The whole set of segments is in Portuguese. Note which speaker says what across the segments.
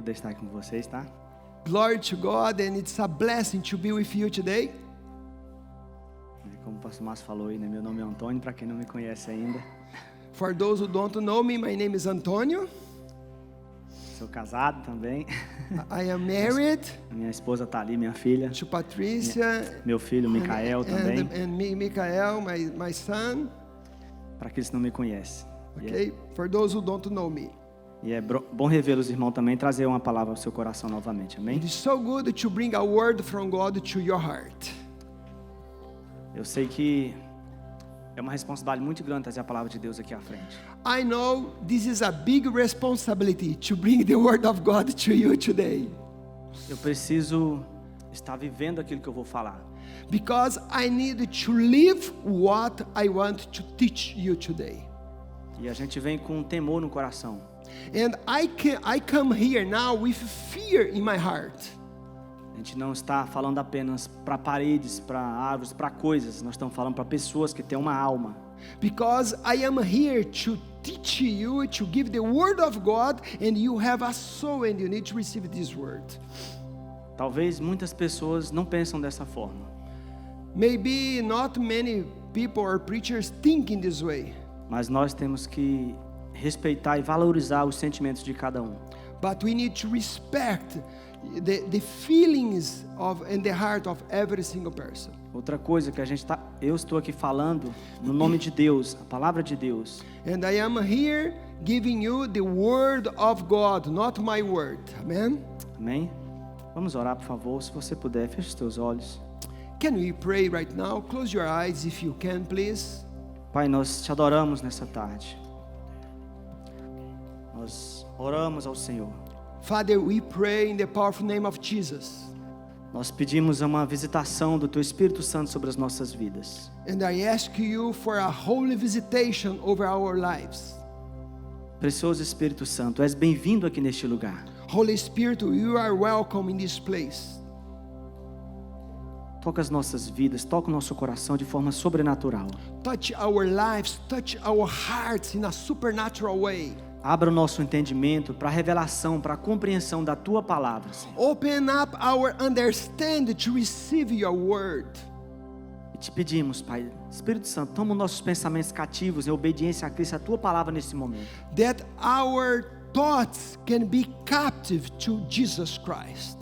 Speaker 1: poder estar aqui com vocês, tá?
Speaker 2: Glory to God, and it's a blessing to be with you today.
Speaker 1: Como o pastor Márcio falou aí, né? Meu nome é Antônio, para quem não me conhece ainda.
Speaker 2: For those who don't know me, my name is Antonio.
Speaker 1: Sou casado também.
Speaker 2: I am married
Speaker 1: Minha esposa tá ali, minha filha.
Speaker 2: to Patricia.
Speaker 1: Meu filho, Micael, também.
Speaker 2: And Michael, my son.
Speaker 1: Para aqueles que não me conhecem.
Speaker 2: Okay, for those who don't know me.
Speaker 1: E é bom rever os irmãos também, trazer uma palavra ao seu coração novamente, amém?
Speaker 2: It is so good to bring a word from God to your heart.
Speaker 1: Eu sei que é uma responsabilidade muito grande trazer a palavra de Deus aqui à frente.
Speaker 2: I know this is a big responsibility to bring the word of God to you today.
Speaker 1: Eu preciso estar vivendo aquilo que eu vou falar.
Speaker 2: Because I need to live what I want to teach you today.
Speaker 1: E a gente vem com um temor no coração.
Speaker 2: And I come here now with fear in my heart.
Speaker 1: A gente não está falando apenas para paredes, para árvores, para coisas. Nós estamos falando para pessoas que têm uma alma.
Speaker 2: Because I am here to teach you, to give the word of God, and you have a soul and you need to receive this word.
Speaker 1: Talvez muitas pessoas não pensam dessa forma.
Speaker 2: Maybe not many people or preachers think in this way.
Speaker 1: Mas nós temos que respeitar e valorizar os sentimentos de cada um.
Speaker 2: But we need to respect the feelings of and the heart of every single person.
Speaker 1: Outra coisa que eu estou aqui falando no nome de Deus, a palavra de Deus.
Speaker 2: And I am here giving you the word of God, not my word. Amen.
Speaker 1: Amém? Vamos orar, por favor, se você puder, feche os teus olhos.
Speaker 2: Can we pray right now? Close your eyes if you can, please.
Speaker 1: Pai, nós te adoramos nessa tarde. Nós oramos ao Senhor.
Speaker 2: Father, we pray in the powerful name of Jesus.
Speaker 1: Nós pedimos uma visitação do Teu Espírito Santo sobre as nossas vidas.
Speaker 2: And I ask you for a holy visitation over our lives.
Speaker 1: Precioso Espírito Santo, és bem-vindo aqui neste lugar.
Speaker 2: Holy Spirit, you are welcome in this place.
Speaker 1: Toca as nossas vidas, toca o nosso coração de forma sobrenatural.
Speaker 2: Touch our lives, touch our hearts in a supernatural way.
Speaker 1: Abra o nosso entendimento para a revelação, para a compreensão da Tua palavra, Senhor.
Speaker 2: Open up our understanding to receive your word.
Speaker 1: E te pedimos, Pai, Espírito Santo, toma os nossos pensamentos cativos em obediência a Cristo, a Tua palavra nesse momento.
Speaker 2: That our thoughts can be captive to Jesus Christ.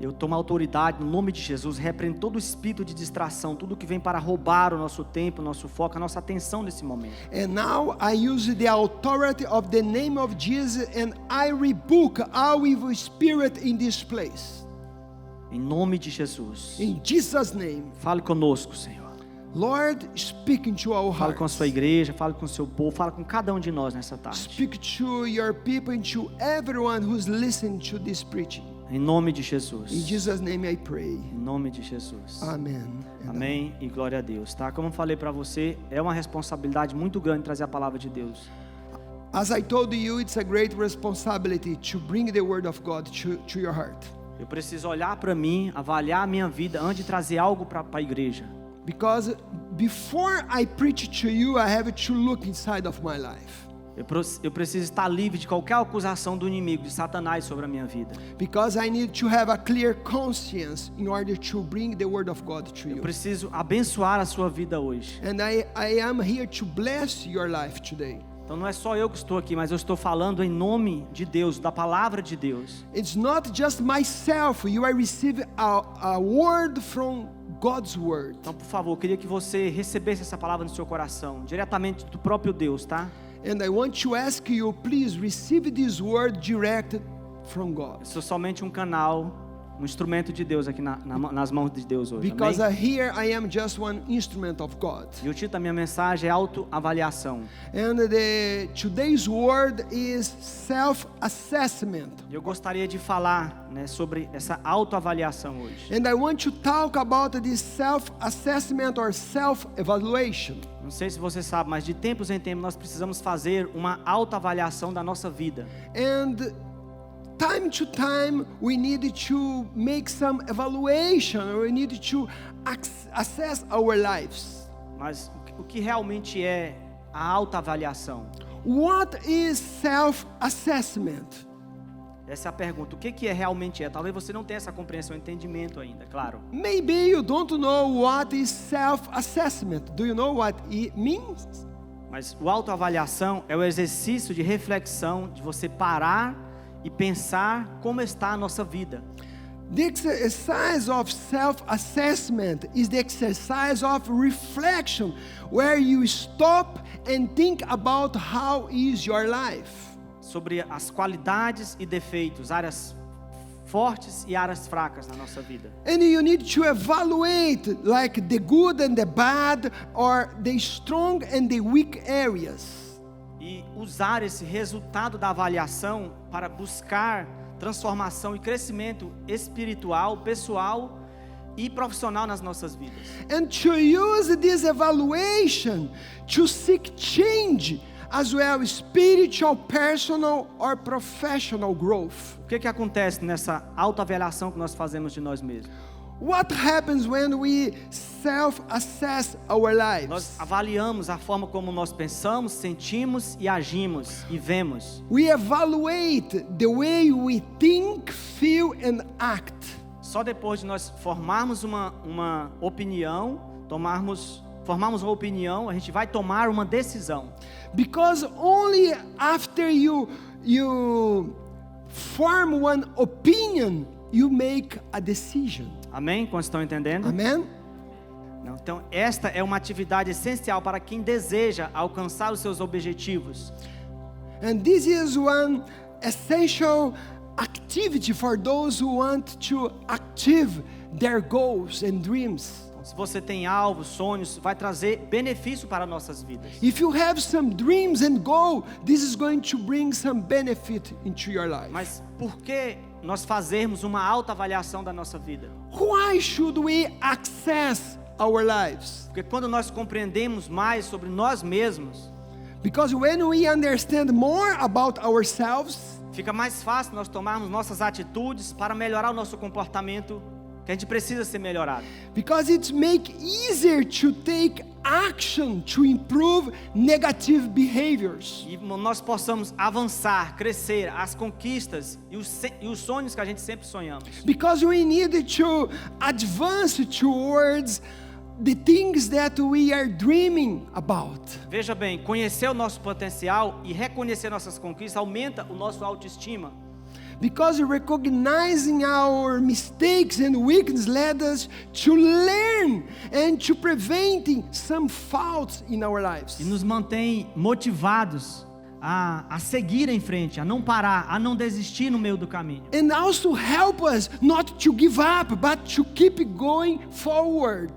Speaker 1: Eu tomo autoridade no nome de Jesus, repreendo todo espírito de distração, tudo que vem para roubar o nosso tempo, o nosso foco, a nossa atenção nesse momento.
Speaker 2: And now I use the authority of the name of Jesus and I rebuke all evil spirit in this place.
Speaker 1: Em nome de Jesus.
Speaker 2: In Jesus' name.
Speaker 1: Fale conosco, Senhor.
Speaker 2: Lord, speak into our hearts.
Speaker 1: Fale com a sua igreja, fale com o seu povo, fale com cada um de nós nessa tarde.
Speaker 2: Speak to your people and to everyone who's listening to this preaching.
Speaker 1: Em nome de Jesus.
Speaker 2: In Jesus' name I pray.
Speaker 1: Em nome de Jesus.
Speaker 2: Amen.
Speaker 1: Amém e glória a Deus, tá? Como eu falei para você, é uma responsabilidade muito grande trazer a palavra de Deus.
Speaker 2: As I told you, it's a great responsibility to bring the word of God to your heart.
Speaker 1: Eu preciso olhar para mim, avaliar a minha vida antes de trazer algo para a igreja.
Speaker 2: Because before I preach to you, I have to look inside of my life.
Speaker 1: Eu preciso estar livre de qualquer acusação do inimigo, de Satanás sobre a minha vida.
Speaker 2: Because I need to have a clear conscience in order to bring the word of God to
Speaker 1: Eu
Speaker 2: you.
Speaker 1: preciso abençoar a sua vida hoje.
Speaker 2: And I am here to bless your life today.
Speaker 1: Então não é só eu que estou aqui, mas eu estou falando em nome de Deus, da palavra de Deus.
Speaker 2: It's not just myself. You are receiving a word from God's word.
Speaker 1: Então, por favor, eu queria que você recebesse essa palavra no seu coração, diretamente do próprio Deus, tá?
Speaker 2: And I want to ask you, please receive this word directed from God.
Speaker 1: Eu sou somente um canal, um instrumento de Deus aqui nas mãos de Deus hoje.
Speaker 2: Because
Speaker 1: Amém?
Speaker 2: here I am just one instrument of God.
Speaker 1: E o título da minha mensagem é autoavaliação.
Speaker 2: And today's word is self-assessment.
Speaker 1: Eu gostaria de falar, né, sobre essa autoavaliação hoje.
Speaker 2: And I want to talk about this self-assessment or self-evaluation.
Speaker 1: Não sei se você sabe, mas de tempos em tempos nós precisamos fazer uma autoavaliação da nossa vida.
Speaker 2: And time to time we need to make some evaluation, or we need to assess our lives.
Speaker 1: Mas o que realmente é a autoavaliação?
Speaker 2: What is self-assessment?
Speaker 1: Essa é a pergunta. O que realmente é? Talvez você não tenha essa compreensão, entendimento ainda, claro.
Speaker 2: Maybe you don't know what is self-assessment. Do you know what it means?
Speaker 1: Mas o autoavaliação é o exercício de reflexão, de você parar e pensar como está a nossa vida.
Speaker 2: The exercise of self-assessment is the exercise of reflection, where you stop and think about how is your life.
Speaker 1: Sobre as qualidades e defeitos, áreas fortes e áreas fracas na nossa vida.
Speaker 2: And you need to evaluate like the good and the bad, or the strong and the weak areas.
Speaker 1: E usar esse resultado da avaliação para buscar transformação e crescimento espiritual, pessoal e profissional nas nossas vidas.
Speaker 2: And to use this evaluation to seek change, as well spiritual, personal or professional growth.
Speaker 1: O que acontece nessa autoavaliação que nós fazemos de nós mesmos?
Speaker 2: What happens when we self-assess our lives?
Speaker 1: Nós avaliamos a forma como nós pensamos, sentimos e agimos e vemos.
Speaker 2: We evaluate the way we think, feel and act.
Speaker 1: Só depois de nós formarmos uma opinião, formarmos uma opinião, a gente vai tomar uma decisão.
Speaker 2: Because only after you form one opinion, you make a decision.
Speaker 1: Amém? Quantos estão entendendo?
Speaker 2: Amen?
Speaker 1: Não, então, esta é uma atividade essencial para quem deseja alcançar os seus objetivos.
Speaker 2: And this is one essential activity for those who want to achieve their goals and dreams.
Speaker 1: Se você tem alvos, sonhos, vai trazer benefício para nossas vidas.
Speaker 2: If you have some dreams and goal, this is going to bring some benefit into your life.
Speaker 1: Mas por que nós fazermos uma autoavaliação da nossa vida?
Speaker 2: Why should we access our lives?
Speaker 1: Porque quando nós compreendemos mais sobre nós mesmos,
Speaker 2: Because when we understand more about ourselves,
Speaker 1: fica mais fácil nós tomarmos nossas atitudes para melhorar o nosso comportamento, que a gente precisa ser melhorado.
Speaker 2: because it make easier to take action to improve negative behaviors.
Speaker 1: E nós possamos avançar, crescer, as conquistas e os sonhos que a gente sempre sonhamos.
Speaker 2: Because we need to advance towards the things that we are dreaming about.
Speaker 1: Veja bem, conhecer o nosso potencial e reconhecer nossas conquistas aumenta o nosso autoestima.
Speaker 2: Because recognizing our mistakes and weaknesses led us to learn and to preventing some faults in our lives.
Speaker 1: E nos mantém motivados a seguir em frente, a não parar, a não desistir no meio do caminho.
Speaker 2: And also help us not to give up, but to keep going forward.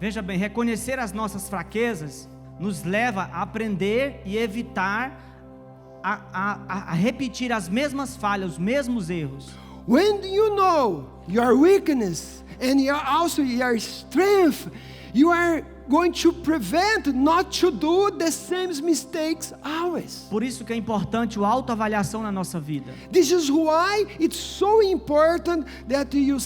Speaker 1: Veja bem, reconhecer as nossas fraquezas nos leva a aprender e evitar a repetir as mesmas falhas, os mesmos erros.
Speaker 2: When you know your weakness and also your strength, you are going to prevent not to do the same mistakes always.
Speaker 1: Por isso que é importante a autoavaliação na nossa vida.
Speaker 2: This is why it's so important that you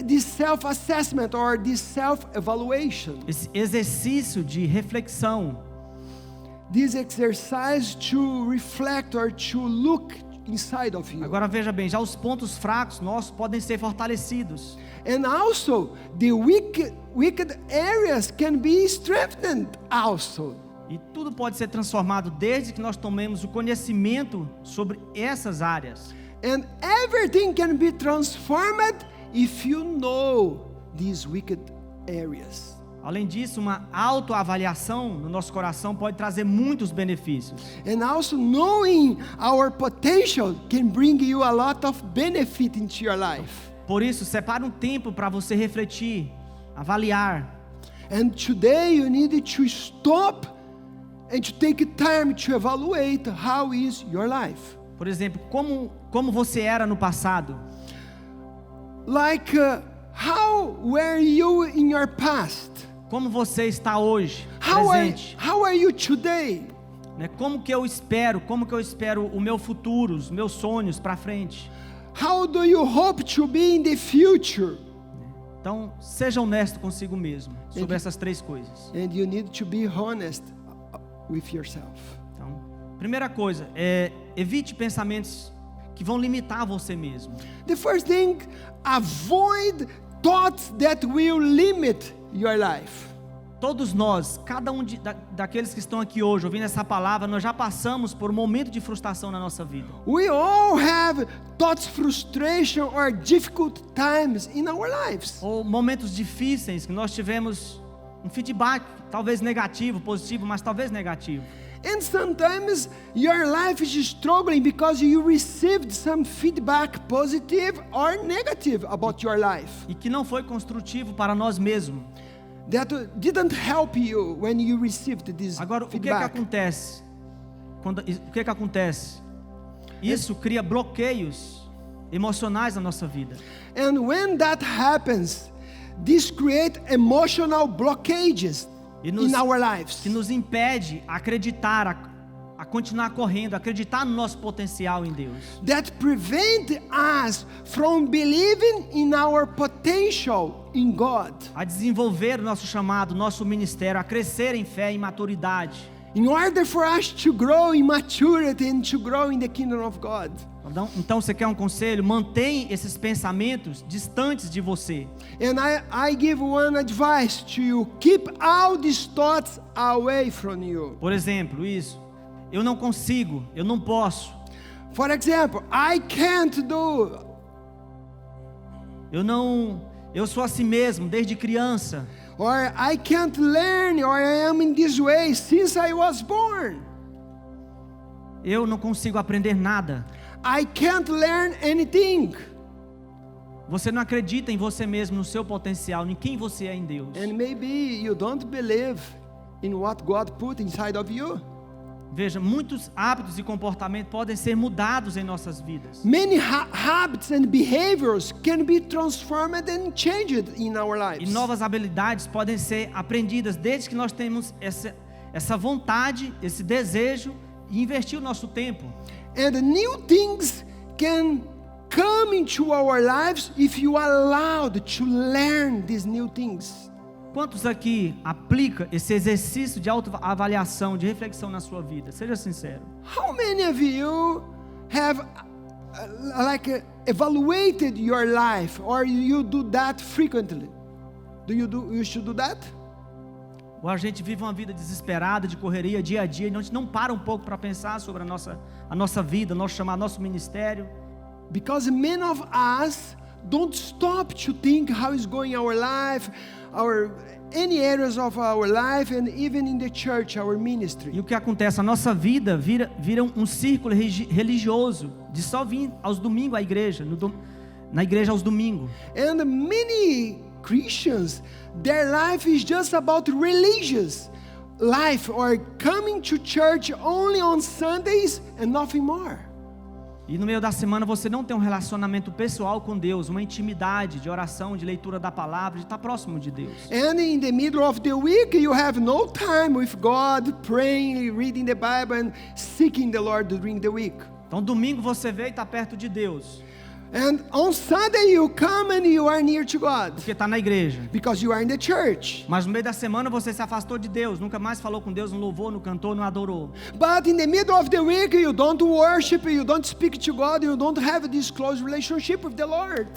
Speaker 2: this self-assessment or this self-evaluation.
Speaker 1: Esse exercício de reflexão,
Speaker 2: This exercise to reflect or to look inside of you.
Speaker 1: agora veja bem, já os pontos fracos nossos podem ser fortalecidos.
Speaker 2: And also the wicked areas can be strengthened also.
Speaker 1: E tudo pode ser transformado desde que nós tomemos o conhecimento sobre essas áreas.
Speaker 2: And everything can be transformed if you know these wicked areas.
Speaker 1: Além disso, uma autoavaliação no nosso coração pode trazer muitos benefícios.
Speaker 2: And also knowing our potential can bring you a lot of benefit into your life.
Speaker 1: Por isso, separe um tempo para você refletir, avaliar.
Speaker 2: And today you need to stop and to take time to evaluate how is your life.
Speaker 1: Por exemplo, como você era no passado?
Speaker 2: Like how were you in your past?
Speaker 1: Como você está hoje, presente?
Speaker 2: How are you today?
Speaker 1: Né? Como que eu espero o meu futuro, os meus sonhos para frente?
Speaker 2: How do you hope to be in the future?
Speaker 1: Então, seja honesto consigo mesmo sobre essas três coisas.
Speaker 2: And you need to be honest with yourself.
Speaker 1: Então, Primeira coisa, evite pensamentos que vão limitar você mesmo.
Speaker 2: The first thing, avoid thoughts that will limit your life.
Speaker 1: Todos nós, cada um daqueles que estão aqui hoje ouvindo essa palavra, nós já passamos por um momento de frustração na nossa vida.
Speaker 2: We all have thoughts, frustration or difficult times in our lives.
Speaker 1: Ou momentos difíceis que nós tivemos um feedback, talvez negativo, positivo, mas talvez negativo.
Speaker 2: And sometimes your life is struggling because you received some feedback, positive or negative, about your life.
Speaker 1: E que não foi construtivo para nós mesmos.
Speaker 2: That didn't help you when you received this
Speaker 1: Agora, o que
Speaker 2: feedback.
Speaker 1: acontece? O que acontece? Isso cria bloqueios emocionais na nossa vida.
Speaker 2: And when that happens, this creates emotional blockages in our lives.
Speaker 1: Que nos impede a acreditar, a continuar correndo, acreditar no nosso potencial em Deus.
Speaker 2: That prevent us from believing in our potential in God.
Speaker 1: A desenvolver o nosso chamado, o nosso ministério, a crescer em fé e maturidade.
Speaker 2: In order for us to grow in maturity and to grow in the kingdom of God.
Speaker 1: Então você quer um conselho? Mantenha esses pensamentos distantes de você.
Speaker 2: And I give one advice to you: keep all these thoughts away from you.
Speaker 1: Por exemplo, isso. Eu não consigo, eu não posso.
Speaker 2: For example, I can't do.
Speaker 1: Eu sou assim mesmo desde criança.
Speaker 2: Or I can't learn, or I am in this way since I was born.
Speaker 1: Eu não consigo aprender nada.
Speaker 2: I can't learn anything.
Speaker 1: Você não acredita em você mesmo, no seu potencial, em quem você é em Deus.
Speaker 2: And maybe you don't believe in what God put inside of you.
Speaker 1: Veja, muitos hábitos e comportamentos podem ser mudados em nossas vidas.
Speaker 2: Many habits and behaviors can be transformed and changed in our lives.
Speaker 1: E novas habilidades podem ser aprendidas desde que nós temos essa vontade, esse desejo e investir o nosso tempo.
Speaker 2: And new things can come into our lives if you are allowed to learn these new things.
Speaker 1: Quantos aqui aplica esse exercício de autoavaliação, de reflexão na sua vida? Seja sincero.
Speaker 2: How many of you have evaluated your life, or you do that frequently? You should do that?
Speaker 1: Ou a gente vive uma vida desesperada, de correria, dia a dia, e a gente não para um pouco para pensar sobre a nossa vida, nosso chamado, nosso ministério.
Speaker 2: Because many of us don't stop to think how is going our life, any areas of our life, and even in the church, our ministry.
Speaker 1: E o que acontece? A nossa vida vira um círculo religioso, de só vir aos domingos à igreja, na igreja aos domingos.
Speaker 2: And many Christians, their life is just about religious life, or coming to church only on Sundays and nothing more.
Speaker 1: E no meio da semana você não tem um relacionamento pessoal com Deus, uma intimidade de oração, de leitura da palavra, de estar próximo de Deus.
Speaker 2: And in the middle of the week you have no time with God, praying, reading the Bible and seeking the Lord during the week.
Speaker 1: Então domingo você veio e está perto de Deus.
Speaker 2: And on Sunday you come and you are near to God.
Speaker 1: Porque está na igreja.
Speaker 2: Because you are in the church.
Speaker 1: Mas no meio da semana você se afastou de Deus, nunca mais falou com Deus, não louvou, não cantou, não adorou.
Speaker 2: But in the middle of the week you don't worship, you don't speak to God, you don't have this close relationship with the Lord.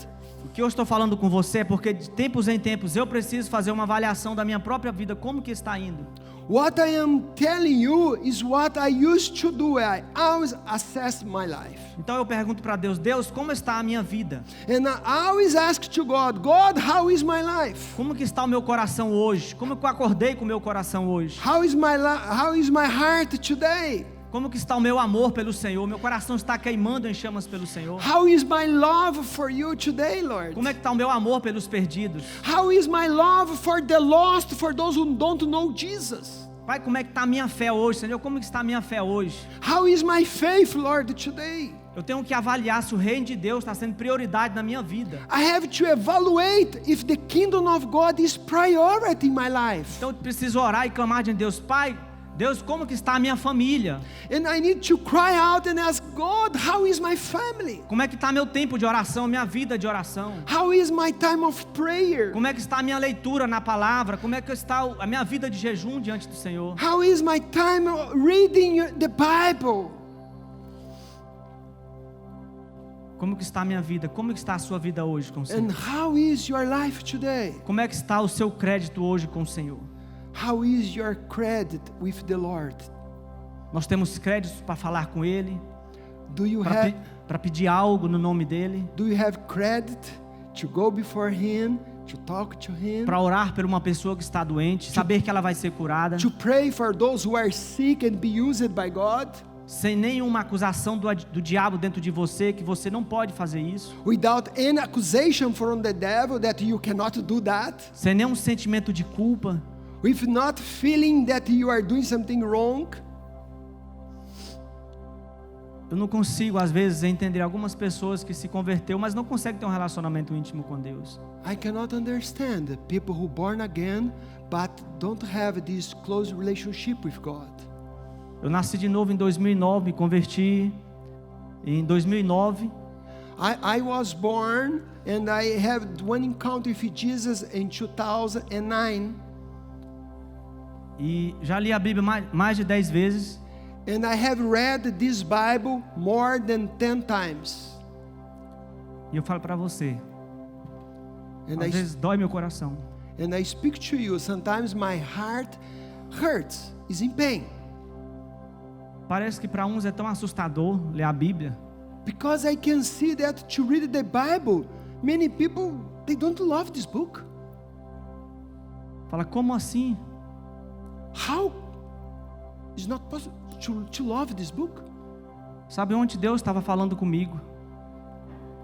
Speaker 1: O que eu estou falando com você é porque de tempos em tempos eu preciso fazer uma avaliação da minha própria vida, como que está indo.
Speaker 2: What I am telling you is what I used to do. I always assess my life.
Speaker 1: Então eu pergunto para Deus, Deus, como está a minha vida?
Speaker 2: And I always ask to God, God, how is my life?
Speaker 1: Como que está o meu coração hoje? Como que eu acordei com o meu coração hoje?
Speaker 2: How is my heart today?
Speaker 1: Como que está o meu amor pelo Senhor? Meu coração está queimando em chamas pelo Senhor.
Speaker 2: How is my love for you today, Lord?
Speaker 1: Como é que está o meu amor pelos perdidos?
Speaker 2: How is my love for the lost, for those who don't know Jesus?
Speaker 1: Pai, como é que está a minha fé hoje, Senhor? Como que está a minha fé hoje?
Speaker 2: How is my faith, Lord, today?
Speaker 1: Eu tenho que avaliar se o reino de Deus está sendo prioridade na minha vida.
Speaker 2: I have to evaluate if the kingdom of God is priority in my life.
Speaker 1: Então eu preciso orar e clamar diante de Deus, Pai, Deus, como que está a minha família?
Speaker 2: And I need to cry out and ask God, how is my family?
Speaker 1: Como é que está meu tempo de oração, minha vida de oração?
Speaker 2: How is my time of prayer?
Speaker 1: Como é que está a minha leitura na palavra? Como é que está a minha vida de jejum diante do Senhor?
Speaker 2: How is my time reading the Bible?
Speaker 1: Como que está a minha vida? Como que está a sua vida hoje com o Senhor?
Speaker 2: And how is your life today?
Speaker 1: Como é que está o seu crédito hoje com o Senhor?
Speaker 2: How is your credit with the Lord?
Speaker 1: Nós temos créditos para falar com Ele,
Speaker 2: Do you have
Speaker 1: para pedir algo no nome dEle,
Speaker 2: credit to go before Him, to talk to Him,
Speaker 1: para orar por uma pessoa que está doente, saber que ela vai ser curada,
Speaker 2: to pray for those who are sick and be used by God,
Speaker 1: sem nenhuma acusação do diabo dentro de você, que você não pode fazer isso,
Speaker 2: without any accusation from the devil that you cannot do that,
Speaker 1: sem nenhum sentimento de culpa,
Speaker 2: with not feeling that you are doing something wrong.
Speaker 1: Eu não consigo às vezes entender algumas pessoas que se converteu, mas não conseguem ter um relacionamento íntimo com Deus.
Speaker 2: I cannot understand people who born again but don't have this close relationship with God.
Speaker 1: Eu nasci de novo em 2009, me converti em 2009.
Speaker 2: I was born and I have one encounter with Jesus in 2009.
Speaker 1: E já li a Bíblia mais de 10 vezes.
Speaker 2: And I have read this Bible more than 10 times.
Speaker 1: E eu falo para você,
Speaker 2: And
Speaker 1: às vezes dói meu coração.
Speaker 2: I speak to you, sometimes my heart hurts, is in pain.
Speaker 1: Parece que para uns é tão assustador ler a Bíblia.
Speaker 2: Because I can see that to read the Bible, many people, they don't love this book.
Speaker 1: Fala, como assim?
Speaker 2: How is not possible to love this book?
Speaker 1: Sabe onde Deus estava falando comigo?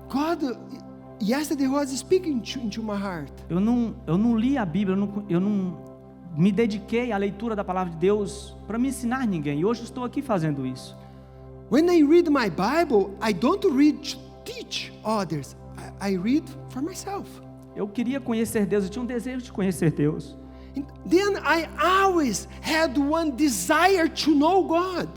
Speaker 2: God, yesterday was speaking into my heart.
Speaker 1: Eu não li a Bíblia, eu não me dediquei à leitura da palavra de Deus para me ensinar ninguém. E hoje estou aqui fazendo isso.
Speaker 2: When I read my Bible, I don't read to teach others. I read for myself.
Speaker 1: Eu queria conhecer Deus, eu tinha um desejo de conhecer Deus.
Speaker 2: And then I always had one desire to know God.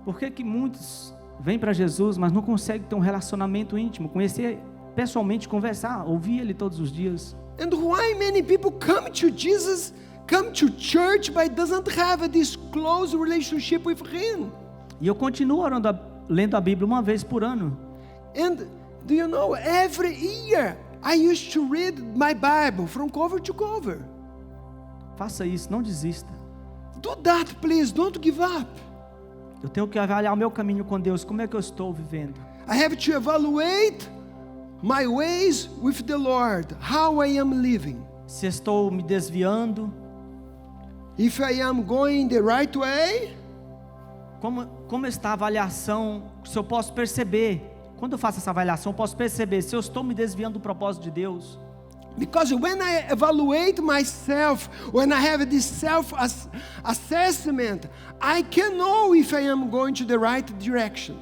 Speaker 1: Por que muitos vêm para Jesus, mas não conseguem ter um relacionamento íntimo, conhecer pessoalmente, conversar, ouvir Ele todos os dias?
Speaker 2: And why many people come to Jesus, come to church, but doesn't have this close relationship with Him?
Speaker 1: E eu continuo lendo a Bíblia uma vez por ano.
Speaker 2: And do you know, every year I used to read my Bible from cover to cover.
Speaker 1: Faça isso, não desista.
Speaker 2: Do that, please, don't give up.
Speaker 1: Eu tenho que avaliar o meu caminho com Deus, como é que eu estou vivendo.
Speaker 2: I have to evaluate my ways with the Lord, how I am living.
Speaker 1: Se estou me desviando,
Speaker 2: If I am going the right way,
Speaker 1: como está a avaliação, se eu posso perceber, quando eu faço essa avaliação, eu posso perceber se eu estou me desviando do propósito de Deus.
Speaker 2: because when I evaluate myself, when I have this self-assessment, I can know if I am going to the right direction.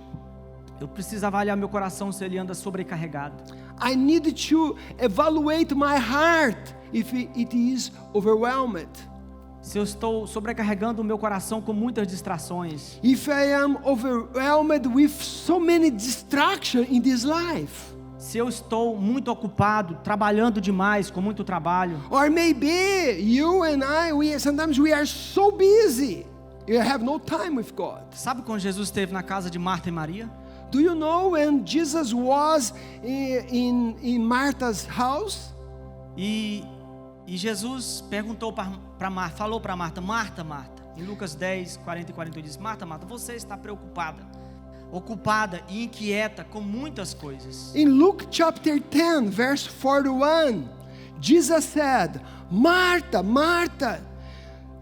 Speaker 1: Eu preciso avaliar meu coração se ele anda sobrecarregado.
Speaker 2: I need to evaluate my heart if it is overwhelmed.
Speaker 1: Se eu estou sobrecarregando o meu coração com muitas distrações.
Speaker 2: If I am overwhelmed with so many distractions in this life.
Speaker 1: Se eu estou muito ocupado, trabalhando demais, com muito trabalho.
Speaker 2: Or maybe you and I, sometimes we are so busy, you have no time with God.
Speaker 1: Sabe quando Jesus esteve na casa de Marta e Maria?
Speaker 2: Do you know when Jesus was in Martha's house?
Speaker 1: E Jesus perguntou para Marta, falou para Marta, Marta, em Lucas 10, 40 e 41, diz, Marta, você está preocupada, ocupada e inquieta com muitas coisas.
Speaker 2: In Luke chapter 10, verse 41, Jesus said, Martha, Martha,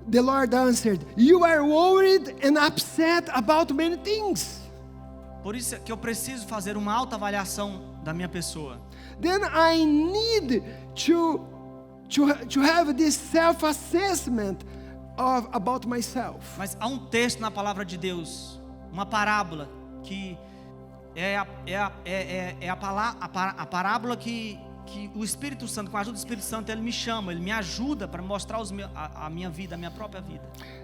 Speaker 2: the Lord answered, you are worried and upset about many things.
Speaker 1: Por isso que eu preciso fazer uma autoavaliação da minha pessoa.
Speaker 2: Then I need to have this self-assessment about myself.
Speaker 1: Mas há um texto na palavra de Deus, uma parábola, que é a parábola que que o Espírito Santo, com a ajuda do Espírito Santo, ele me chama, ele me ajuda para mostrar a minha vida, a minha própria vida.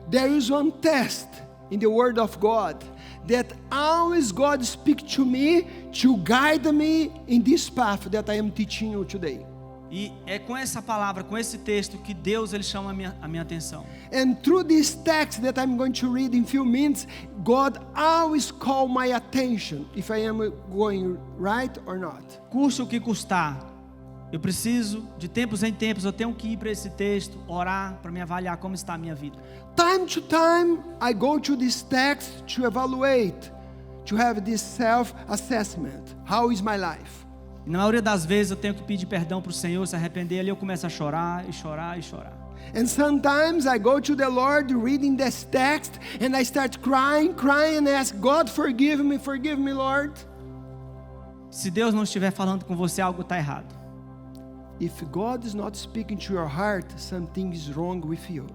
Speaker 2: There is one test in the Word of God that always God speaks to me to guide me in this path that I am teaching you today.
Speaker 1: E é com essa palavra, com esse texto, que Deus ele chama a minha atenção.
Speaker 2: And through this text that I'm going to read in a few minutes, God always call my attention if I am going right or not.
Speaker 1: Custe o que custar, eu preciso, de tempos em tempos, eu tenho que ir para esse texto, orar, para me avaliar como está a minha vida.
Speaker 2: Time to time, I go to this text to evaluate, to have this self-assessment. How is my life?
Speaker 1: E na maioria das vezes eu tenho que pedir perdão para o Senhor, se arrepender, ali eu começo a chorar e chorar e chorar.
Speaker 2: And sometimes I go to the Lord reading this text and I start crying and ask God, forgive me, Lord.
Speaker 1: Se Deus não estiver falando com você, algo está errado.
Speaker 2: If God is not speaking to your heart, something is wrong with you.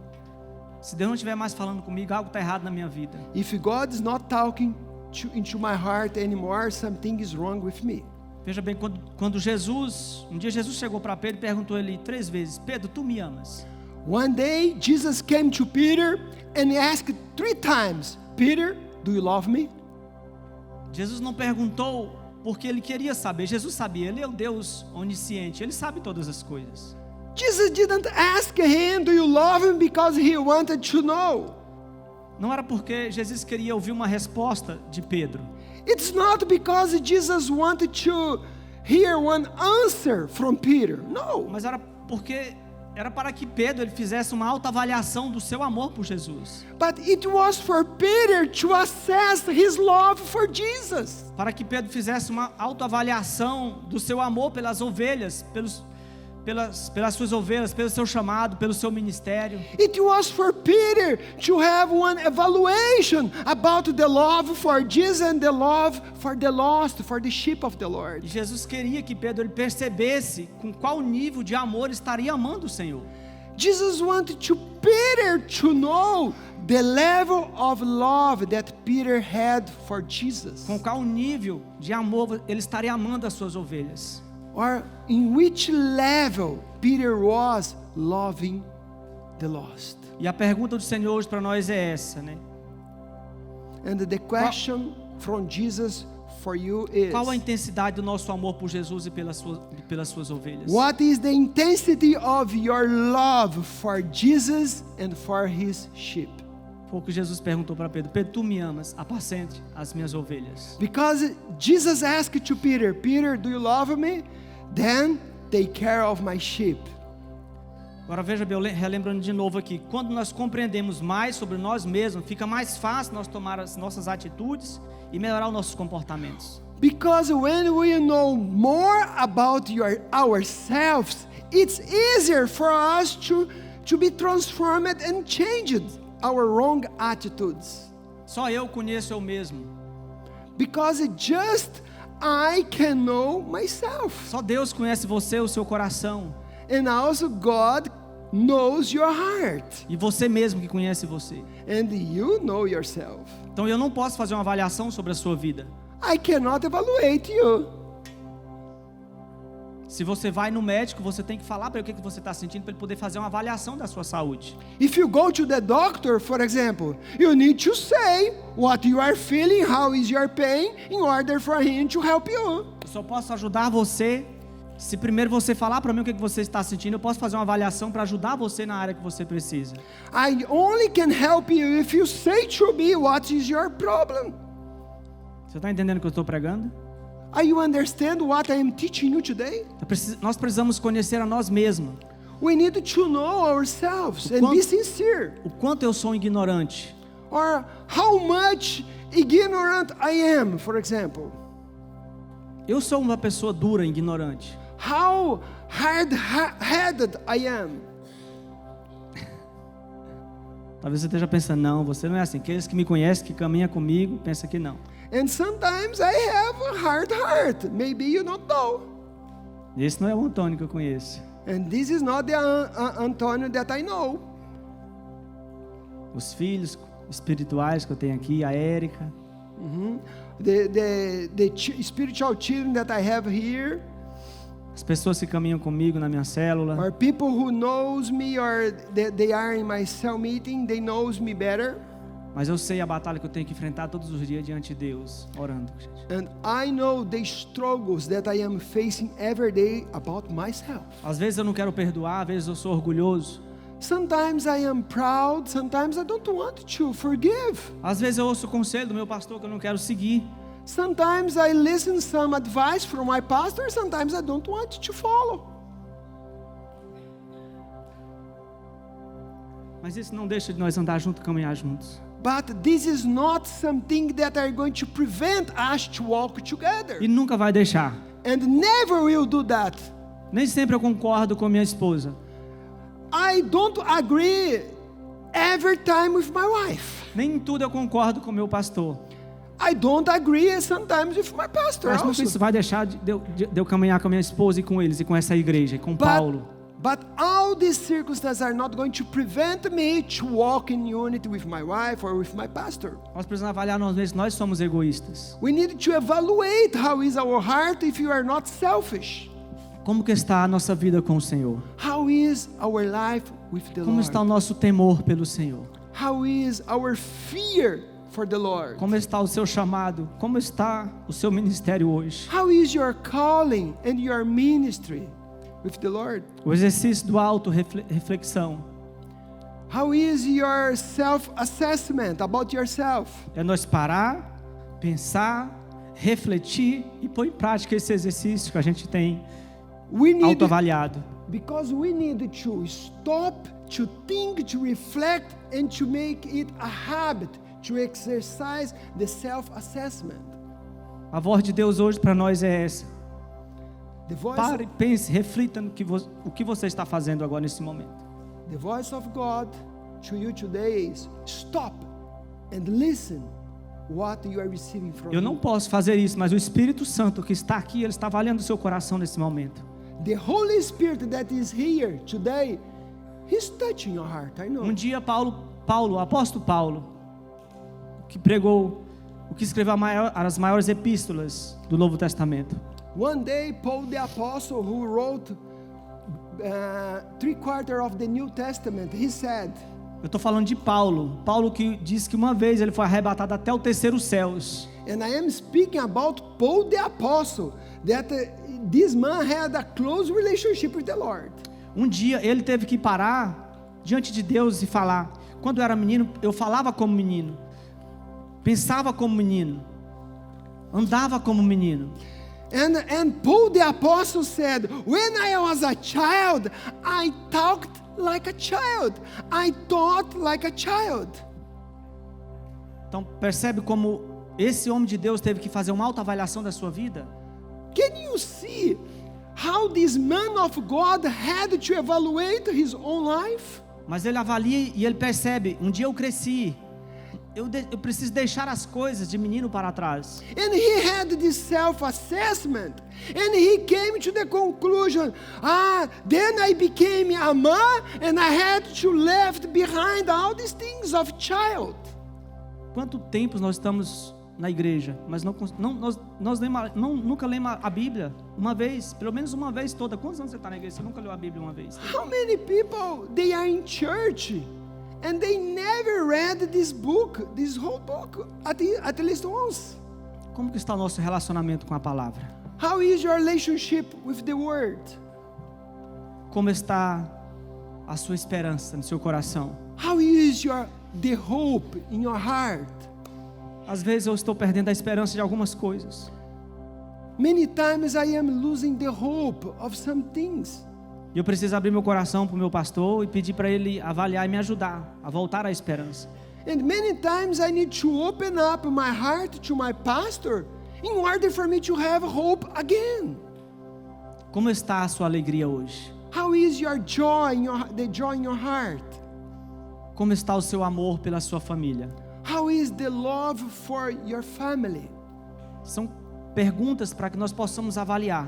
Speaker 1: Se Deus não estiver mais falando comigo, algo está errado na minha vida.
Speaker 2: If God is not talking into my heart anymore, something is wrong with me.
Speaker 1: Veja bem, quando um dia Jesus chegou para Pedro e perguntou ele 3 vezes, Pedro, tu me amas?
Speaker 2: One day, Jesus came to Peter and asked 3 times, Peter, do you love me?
Speaker 1: Jesus não perguntou porque ele queria saber, Jesus sabia, ele é o Deus onisciente, ele sabe todas as coisas.
Speaker 2: Jesus didn't ask him, do you love him, because he wanted to know.
Speaker 1: Não era porque Jesus queria ouvir uma resposta de Pedro.
Speaker 2: It's not because Jesus wanted to hear one answer from Peter. No.
Speaker 1: Mas era para que Pedro ele fizesse uma autoavaliação do seu amor por Jesus.
Speaker 2: But it was for Peter to assess his love for Jesus.
Speaker 1: Para que Pedro fizesse uma autoavaliação do seu amor pelas ovelhas, pelas suas ovelhas, pelo seu chamado, pelo seu ministério.
Speaker 2: It was for Peter to have one evaluation about the love for Jesus and the love for the lost, for the sheep of the Lord.
Speaker 1: E Jesus queria que Pedro ele percebesse com qual nível de amor estaria amando o Senhor.
Speaker 2: Jesus wanted Peter to know the level of love that Peter had for Jesus.
Speaker 1: Com qual nível de amor ele estaria amando as suas ovelhas.
Speaker 2: Or in which level Peter was loving the lost.
Speaker 1: E a pergunta do Senhor hoje para nós é essa, né?
Speaker 2: And the question from Jesus for you is,
Speaker 1: qual a intensidade do nosso amor por Jesus e pelas suas ovelhas?
Speaker 2: What is the intensity of your love for Jesus and for his sheep?
Speaker 1: Foi o que Jesus perguntou para Pedro. Pedro, tu me amas, apacente as minhas ovelhas.
Speaker 2: Because Jesus asked to Peter, Peter, do you love me? Then take care of my sheep.
Speaker 1: Agora veja bem, relembrando de novo aqui, quando nós compreendemos mais sobre nós mesmos, fica mais fácil nós tomar as nossas atitudes e melhorar os nossos comportamentos.
Speaker 2: Because when we know more about ourselves, it's easier for us to be transformed and changed our wrong attitudes.
Speaker 1: Só eu conheço eu mesmo.
Speaker 2: Because just I can know myself.
Speaker 1: Só Deus conhece você, o seu coração.
Speaker 2: And also God knows your heart.
Speaker 1: E você mesmo que conhece você.
Speaker 2: And you know yourself.
Speaker 1: Então eu não posso fazer uma avaliação sobre a sua vida.
Speaker 2: I cannot evaluate you.
Speaker 1: Se você vai no médico, você tem que falar para ele o que você está sentindo, para ele poder fazer uma avaliação da sua saúde.
Speaker 2: If you go to the doctor, for example, you need to say what you are feeling, how is your pain, in order for him to help you.
Speaker 1: Eu só posso ajudar você se primeiro você falar para mim o que você está sentindo. Eu posso fazer uma avaliação para ajudar você na área que você precisa.
Speaker 2: I only can help you if you say to me what is your problem.
Speaker 1: Você está entendendo o que eu estou pregando?
Speaker 2: Are you understand what I am teaching you today?
Speaker 1: Nós precisamos conhecer a nós mesmos.
Speaker 2: We need to know ourselves and be sincere.
Speaker 1: O quanto eu sou ignorante.
Speaker 2: Or how much ignorant I am, for example.
Speaker 1: Eu sou uma pessoa dura, ignorante.
Speaker 2: How hard-headed I am.
Speaker 1: Talvez você esteja pensando, não, você não é assim. Aqueles que me conhecem, que caminham comigo, pensam que não.
Speaker 2: And sometimes I have a hard heart. Maybe you don't know.
Speaker 1: Esse não é o Antônio que eu conheço.
Speaker 2: And this is not the Antonio that I know.
Speaker 1: Os filhos espirituais que eu tenho aqui, a Érica.
Speaker 2: The spiritual children that I have here.
Speaker 1: As pessoas que caminham comigo na minha célula,
Speaker 2: or people who knows me, or they are in my cell meeting, they knows me better.
Speaker 1: mas eu sei a batalha que eu tenho que enfrentar todos os dias diante de Deus, orando, gente.
Speaker 2: And I know the struggles that I am facing every day about myself.
Speaker 1: Às vezes eu não quero perdoar, às vezes eu sou orgulhoso.
Speaker 2: Sometimes I am proud, sometimes I don't want to forgive.
Speaker 1: Às vezes eu ouço o conselho do meu pastor que eu não quero seguir.
Speaker 2: Sometimes I listen some advice from my pastor, sometimes I don't want to follow.
Speaker 1: Mas isso não deixa de nós andar junto, caminhar juntos.
Speaker 2: But this is not something that are going to prevent us to walk together.
Speaker 1: E nunca vai deixar.
Speaker 2: And never will do that.
Speaker 1: Nem sempre eu concordo com minha esposa.
Speaker 2: I don't agree every time with my wife.
Speaker 1: Nem em tudo eu concordo com meu pastor.
Speaker 2: I don't agree sometimes with my pastor
Speaker 1: Mas nunca
Speaker 2: also.
Speaker 1: isso vai deixar de eu caminhar com a minha esposa e com eles, e com essa igreja, e com Paulo.
Speaker 2: But all these circumstances are not going to prevent me to walk in unity with my wife or with my pastor.
Speaker 1: Nós precisamos avaliar nós mesmos, nós somos egoístas.
Speaker 2: We need to evaluate how is our heart if you are not selfish.
Speaker 1: Como que está a nossa vida com o Senhor?
Speaker 2: How is our life with the
Speaker 1: Como está o
Speaker 2: Lord?
Speaker 1: nosso temor pelo Senhor?
Speaker 2: How is our fear for the Lord?
Speaker 1: Como está o seu chamado? Como está o seu ministério hoje?
Speaker 2: How is your calling and your ministry with the Lord?
Speaker 1: O exercício do auto-reflexão
Speaker 2: How is your self-assessment about yourself?
Speaker 1: é nós parar, pensar, refletir e pôr em prática esse exercício que a gente tem
Speaker 2: We need,
Speaker 1: autoavaliado.
Speaker 2: because we need to stop, to think, to reflect, and to make it a habit to exercise the self-assessment.
Speaker 1: A voz de Deus hoje para nós é essa.
Speaker 2: The voice,
Speaker 1: Pare, pense, reflita no o que você está fazendo agora nesse momento.
Speaker 2: the voice of God to you today is stop and listen what you are receiving from
Speaker 1: Eu não
Speaker 2: Him.
Speaker 1: posso fazer isso, mas o Espírito Santo que está aqui, ele está avaliando o seu coração nesse momento.
Speaker 2: The Holy Spirit that is here today, He's touching your heart, I know.
Speaker 1: Um dia o apóstolo Paulo, que pregou, o que escreveu as maiores epístolas do Novo Testamento.
Speaker 2: One day, Paul the Apostle, who wrote 3/4 of the New Testament, he said,
Speaker 1: Eu estou falando de Paulo que disse que uma vez ele foi arrebatado até o terceiro céus.
Speaker 2: and I am speaking about Paul the Apostle, that this man had a close relationship with the Lord.
Speaker 1: Um dia ele teve que parar diante de Deus e falar: quando eu era menino, eu falava como menino, pensava como menino, andava como menino.
Speaker 2: And Paul the Apostle said, when I was a child, I talked like a child. I thought like a child.
Speaker 1: Então percebe como esse homem de Deus teve que fazer uma autoavaliação da sua vida?
Speaker 2: Can you see how this man of God had to evaluate his own life?
Speaker 1: Mas ele avalia e ele percebe: um dia eu cresci, eu preciso deixar as coisas de menino para trás.
Speaker 2: And he had this self-assessment, and he came to the conclusion, then I became a man, and I had to left behind all these things of child.
Speaker 1: Quanto tempo nós estamos na igreja, mas nunca lemos a Bíblia uma vez, pelo menos uma vez toda. Quantos anos você está na igreja? Você nunca leu a Bíblia uma vez?
Speaker 2: How many people, they are in church, and they never read this book, this whole book, at least once?
Speaker 1: Como que está o nosso relacionamento com a palavra?
Speaker 2: How is your relationship with the word?
Speaker 1: Como está a sua esperança no seu coração?
Speaker 2: How is the hope in your heart?
Speaker 1: Às vezes eu estou perdendo a esperança de algumas coisas.
Speaker 2: Many times I am losing the hope of some things.
Speaker 1: E eu preciso abrir meu coração para o meu pastor e pedir para ele avaliar e me ajudar a voltar à esperança.
Speaker 2: And many times I need to open up my heart to my pastor in order for me to have hope again.
Speaker 1: Como está a sua alegria hoje?
Speaker 2: How is your joy, the joy in your heart?
Speaker 1: Como está o seu amor pela sua família?
Speaker 2: How is the love for your family?
Speaker 1: São perguntas para que nós possamos avaliar.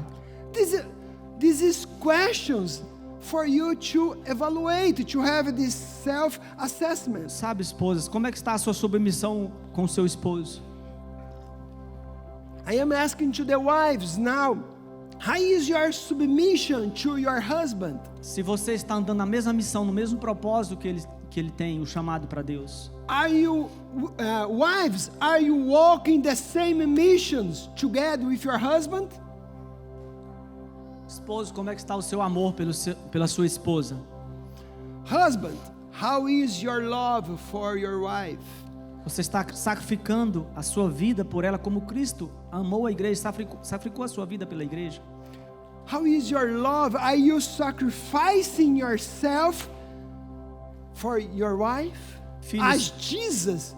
Speaker 2: This is questions for you to evaluate, to have this self-assessment.
Speaker 1: Sabe, esposas, como é que está a sua submissão com o seu esposo?
Speaker 2: I am asking to the wives now, How is your submission to your husband?
Speaker 1: Se você está andando na mesma missão, no mesmo propósito que ele tem, o chamado para Deus.
Speaker 2: Are you, wives, are you walking the same missions together with your husband?
Speaker 1: Esposo, como é que está o seu amor pela sua esposa?
Speaker 2: Husband, how is your love for your wife?
Speaker 1: Você está sacrificando a sua vida por ela como Cristo amou a igreja, sacrificou a sua vida pela igreja?
Speaker 2: How is your love? Are you sacrificing yourself for your wife?
Speaker 1: Filhos,
Speaker 2: As Jesus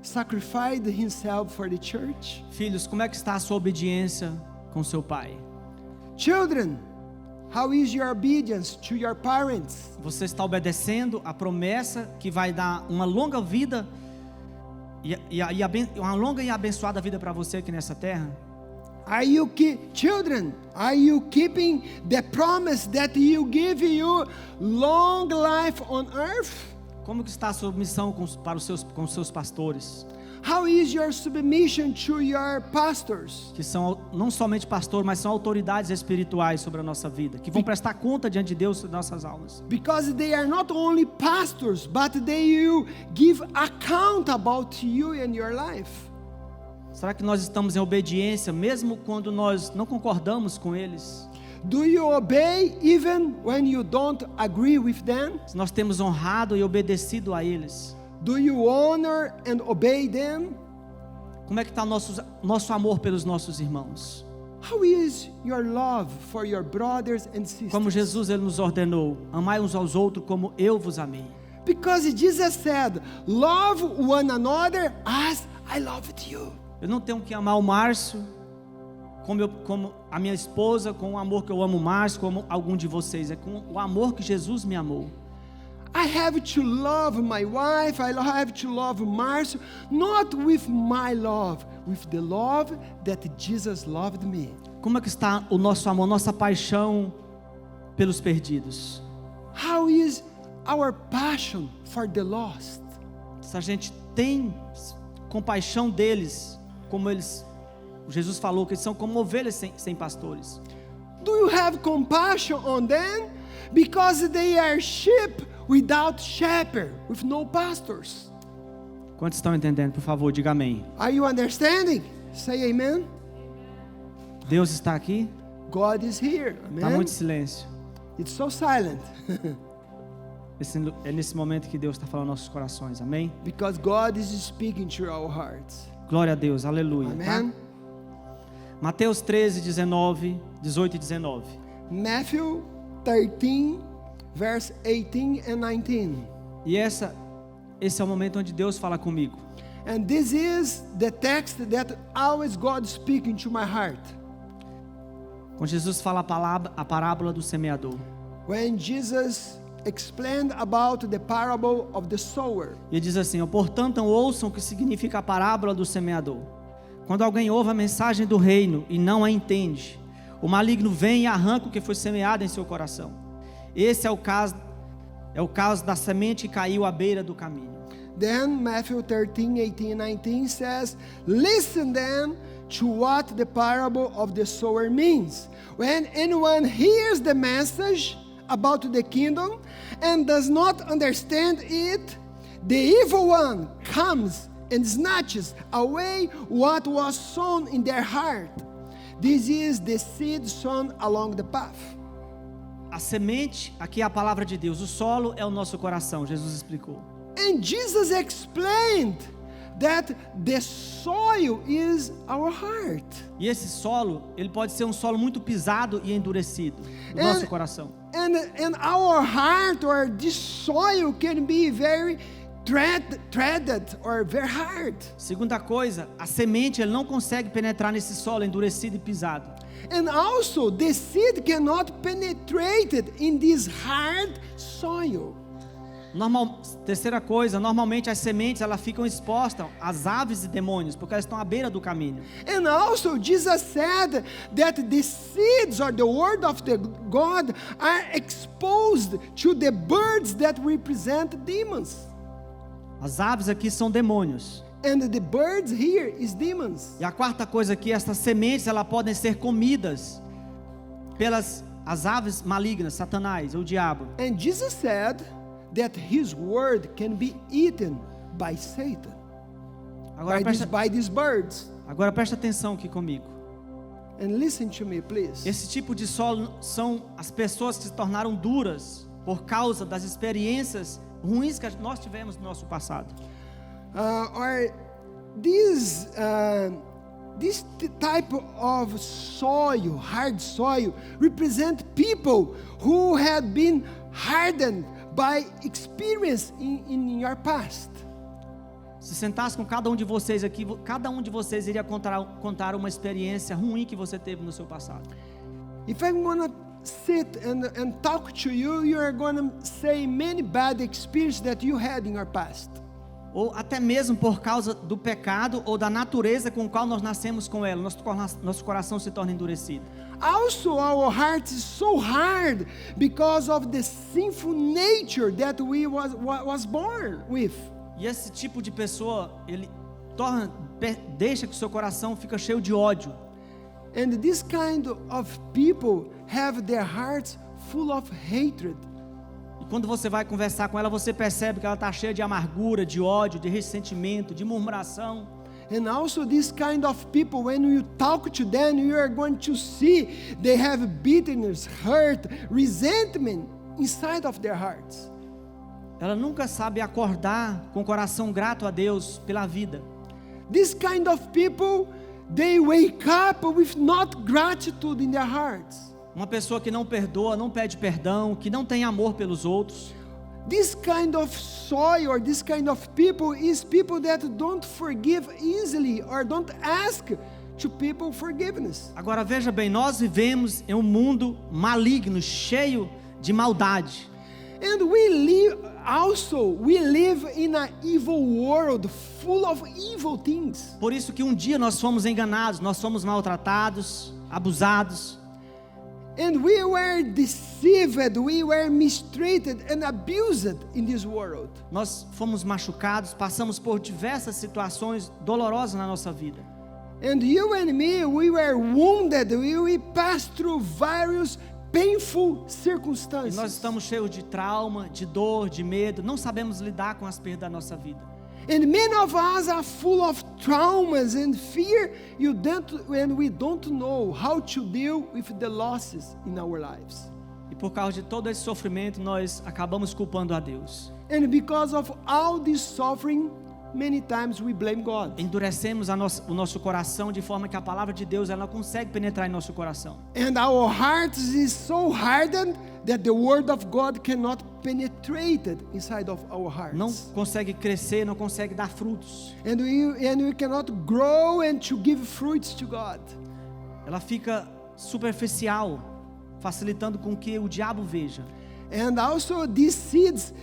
Speaker 2: sacrificed himself for the church?
Speaker 1: filhos, como é que está a sua obediência com seu pai?
Speaker 2: Children, how is your obedience to your parents?
Speaker 1: Você está obedecendo a promessa que vai dar uma longa vida uma longa e abençoada vida para você aqui nessa terra?
Speaker 2: Children, are you keeping the promise that you give you long life on earth?
Speaker 1: Como que está a sua missão com os seus pastores?
Speaker 2: How is your submission to your pastors?
Speaker 1: Que são não somente pastores, mas são autoridades espirituais sobre a nossa vida, que vão prestar conta diante de Deus sobre nossas almas.
Speaker 2: Because they are not only pastors, but they will give account about you and your life.
Speaker 1: Será que nós estamos em obediência mesmo quando nós não concordamos com eles?
Speaker 2: Do you obey even when you don't agree with them?
Speaker 1: Se nós temos honrado e obedecido a eles?
Speaker 2: Do you honor and obey them?
Speaker 1: Como é que está nosso amor pelos nossos irmãos?
Speaker 2: How is your love for your brothers and sisters?
Speaker 1: Como Jesus ele nos ordenou, amai uns aos outros como eu vos amei.
Speaker 2: Because Jesus said, love one another as I loved you.
Speaker 1: Eu não tenho que amar o Márcio como a minha esposa, com o amor que eu amo o Márcio, como algum de vocês. É com o amor que Jesus me amou.
Speaker 2: I have to love my wife, I have to love Márcio, not with my love, with the love that Jesus loved me.
Speaker 1: Como é que está o nosso amor, nossa paixão pelos perdidos?
Speaker 2: How is our passion for the lost?
Speaker 1: Se a gente tem compaixão deles, como Jesus falou que eles são como ovelhas sem pastores.
Speaker 2: Do you have compassion on them? Because they are sheep without shepherd, with no pastors.
Speaker 1: Quantos estão entendendo? Por favor, diga amém.
Speaker 2: Are you understanding? Say amen.
Speaker 1: Deus está aqui?
Speaker 2: God is here.
Speaker 1: Está
Speaker 2: Amen.
Speaker 1: muito silêncio.
Speaker 2: It's so silent.
Speaker 1: É nesse momento que Deus está falando aos nossos corações, amém?
Speaker 2: Because God is speaking to our hearts.
Speaker 1: Glória a Deus, aleluia.
Speaker 2: Amen.
Speaker 1: Tá? Mateus 13, 18 e 19.
Speaker 2: Matthew 13, verse 18 and 19.
Speaker 1: E esse é o momento onde Deus fala comigo.
Speaker 2: And this is the text that always God speaking to my heart.
Speaker 1: Quando Jesus fala a parábola do semeador.
Speaker 2: When Jesus explained about the parable of the sower.
Speaker 1: E ele diz assim: portanto, ouçam o que significa a parábola do semeador. Quando alguém ouve a mensagem do reino e não a entende, o maligno vem e arranca o que foi semeado em seu coração. Esse é o caso da semente que caiu à beira do caminho.
Speaker 2: Then Matthew 13, 18, 19 says, listen then to what the parable of the sower means. When anyone hears the message about the kingdom and does not understand it, the evil one comes and snatches away what was sown in their heart. This is the seed sown along the path.
Speaker 1: A semente, aqui é a palavra de Deus. O solo é o nosso coração, Jesus explicou.
Speaker 2: And Jesus explained that the soil is our heart.
Speaker 1: E esse solo, ele pode ser um solo muito pisado e endurecido, no nosso coração.
Speaker 2: And our heart or this soil can be very treaded or very hard.
Speaker 1: Segunda coisa, a semente ele não consegue penetrar nesse solo endurecido e pisado.
Speaker 2: And also the seed cannot penetrate in this hard soil.
Speaker 1: Terceira coisa, normalmente as sementes elas ficam expostas às aves e demônios, porque elas estão à beira do caminho.
Speaker 2: And also Jesus said that the seeds or the word of the God are exposed to the birds that represent demons.
Speaker 1: As aves aqui são demônios.
Speaker 2: And the birds here is demons.
Speaker 1: E a quarta coisa aqui, essas sementes elas podem ser comidas pelas as aves malignas, Satanás, ou o diabo.
Speaker 2: And Jesus said that his word can be eaten by Satan, by these birds.
Speaker 1: Agora presta atenção aqui comigo.
Speaker 2: And listen to me, please.
Speaker 1: Esse tipo de solo são as pessoas que se tornaram duras por causa das experiências ruins que nós tivemos no nosso passado.
Speaker 2: Or this type of soil, hard soil, represent people who had been hardened by experience in your past.
Speaker 1: Se sentasse com cada um de vocês aqui, cada um de vocês iria contar uma experiência ruim que você teve no seu passado.
Speaker 2: If I'm gonna sit and talk to you, you are gonna say many bad experiences that you had in your past.
Speaker 1: Ou até mesmo por causa do pecado ou da natureza com a qual nós nascemos com ela, nosso coração se torna endurecido.
Speaker 2: Also, our heart is so hard because of the sinful nature that we was born with.
Speaker 1: E esse tipo de pessoa, ele deixa que o seu coração fica cheio de ódio.
Speaker 2: And this kind of people have their hearts full of hatred.
Speaker 1: E quando você vai conversar com ela, você percebe que ela está cheia de amargura, de ódio, de ressentimento, de murmuração.
Speaker 2: And also this kind of people, when you talk to them, you are going to see they have bitterness, hurt, resentment inside of their hearts.
Speaker 1: Ela nunca sabe acordar com o coração grato a Deus pela vida.
Speaker 2: This kind of people, they wake up with not gratitude in their hearts.
Speaker 1: Uma pessoa que não perdoa, não pede perdão, que não tem amor pelos outros.
Speaker 2: This kind of soil or this kind of people is people that don't forgive easily or don't ask to people forgiveness.
Speaker 1: Agora veja bem, nós vivemos em um mundo maligno, cheio de maldade.
Speaker 2: And we live in an evil world full of evil things.
Speaker 1: Por isso que um dia nós fomos enganados, nós fomos maltratados, abusados.
Speaker 2: And we were deceived, we were mistreated and abused in this world.
Speaker 1: Nós fomos machucados, passamos por diversas situações dolorosas na nossa vida.
Speaker 2: And you and me, we were wounded, we passed through various painful circumstances.
Speaker 1: E nós estamos cheios de trauma, de dor, de medo, não sabemos lidar com as perdas da nossa vida.
Speaker 2: And many of us are full of traumas and fear, and we don't know how to deal with the losses in our lives.
Speaker 1: E por causa de todo esse sofrimento, nós acabamos culpando a Deus.
Speaker 2: And because of all this suffering, many times we blame God.
Speaker 1: Endurecemos o nosso coração de forma que a palavra de Deus ela não consegue penetrar em nosso coração.
Speaker 2: And our hearts is so hardened that the word of God cannot penetrate inside of our hearts.
Speaker 1: Não consegue crescer, não consegue dar frutos.
Speaker 2: And we cannot grow and to give fruits to God.
Speaker 1: Ela fica superficial, facilitando com que o diabo veja.
Speaker 2: And also these seeds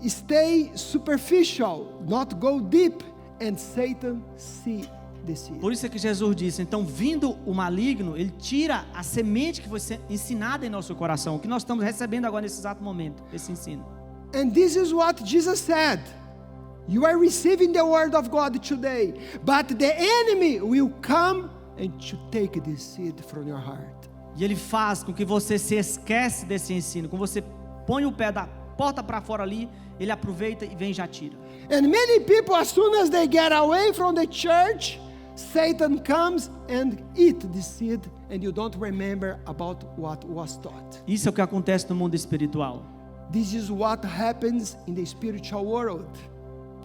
Speaker 2: stay superficial, not go deep, and Satan see the seed.
Speaker 1: Por isso é que Jesus disse, então vindo o maligno, ele tira a semente que foi ensinada em nosso coração, o que nós estamos recebendo agora nesse exato momento, esse ensino.
Speaker 2: And this is what Jesus said. You are receiving the word of God today, but the enemy will come and to take this seed from your heart.
Speaker 1: E ele faz com que você se esquece desse ensino, quando você põe o pé da porta para fora ali, ele aproveita e vem e já tira.
Speaker 2: And many people, as soon as they get away from the church, Satan comes and eat the seed, and you don't remember about what was taught.
Speaker 1: Isso é o que acontece no mundo espiritual.
Speaker 2: This is what happens in the spiritual world.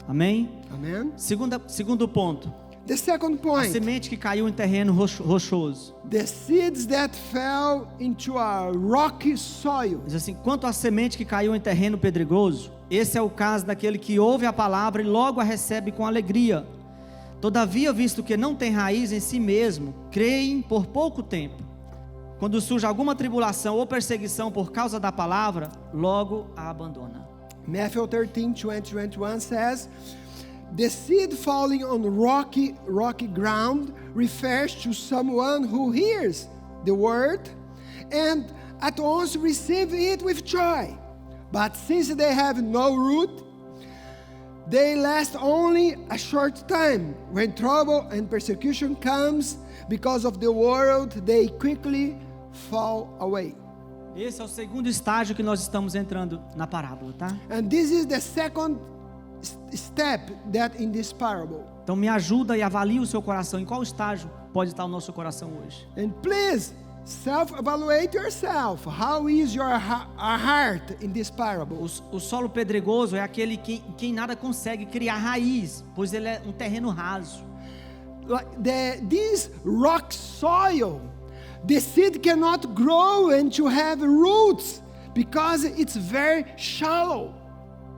Speaker 1: Amém?
Speaker 2: Amen.
Speaker 1: Segundo ponto.
Speaker 2: The second
Speaker 1: A
Speaker 2: point,
Speaker 1: semente que caiu em terreno rochoso.
Speaker 2: the seeds that fell into a rocky soil.
Speaker 1: Diz assim, quanto à semente que caiu em terreno pedregoso, esse é o caso daquele que ouve a palavra e logo a recebe com alegria. Todavia, visto que não tem raiz em si mesmo, creem por pouco tempo. Quando surge alguma tribulação ou perseguição por causa da palavra, logo a abandona.
Speaker 2: Matthew 13:20-21 says, the seed falling on rocky ground refers to someone who hears the word and at once receive it with joy. But since they have no root, they last only a short time. When trouble and persecution comes because of the word, they quickly fall away.
Speaker 1: Esse é o segundo estágio que nós estamos entrando na parábola, tá?
Speaker 2: And this is the second step that in this parable.
Speaker 1: Então me ajuda e avalie o seu coração. Em qual estágio pode estar o nosso coração hoje?
Speaker 2: And please self-evaluate yourself. How is your heart in this parable?
Speaker 1: O solo pedregoso é aquele quem nada consegue criar raiz, pois ele é um terreno raso.
Speaker 2: This rock soil, the seed cannot grow and to have roots because it's very shallow.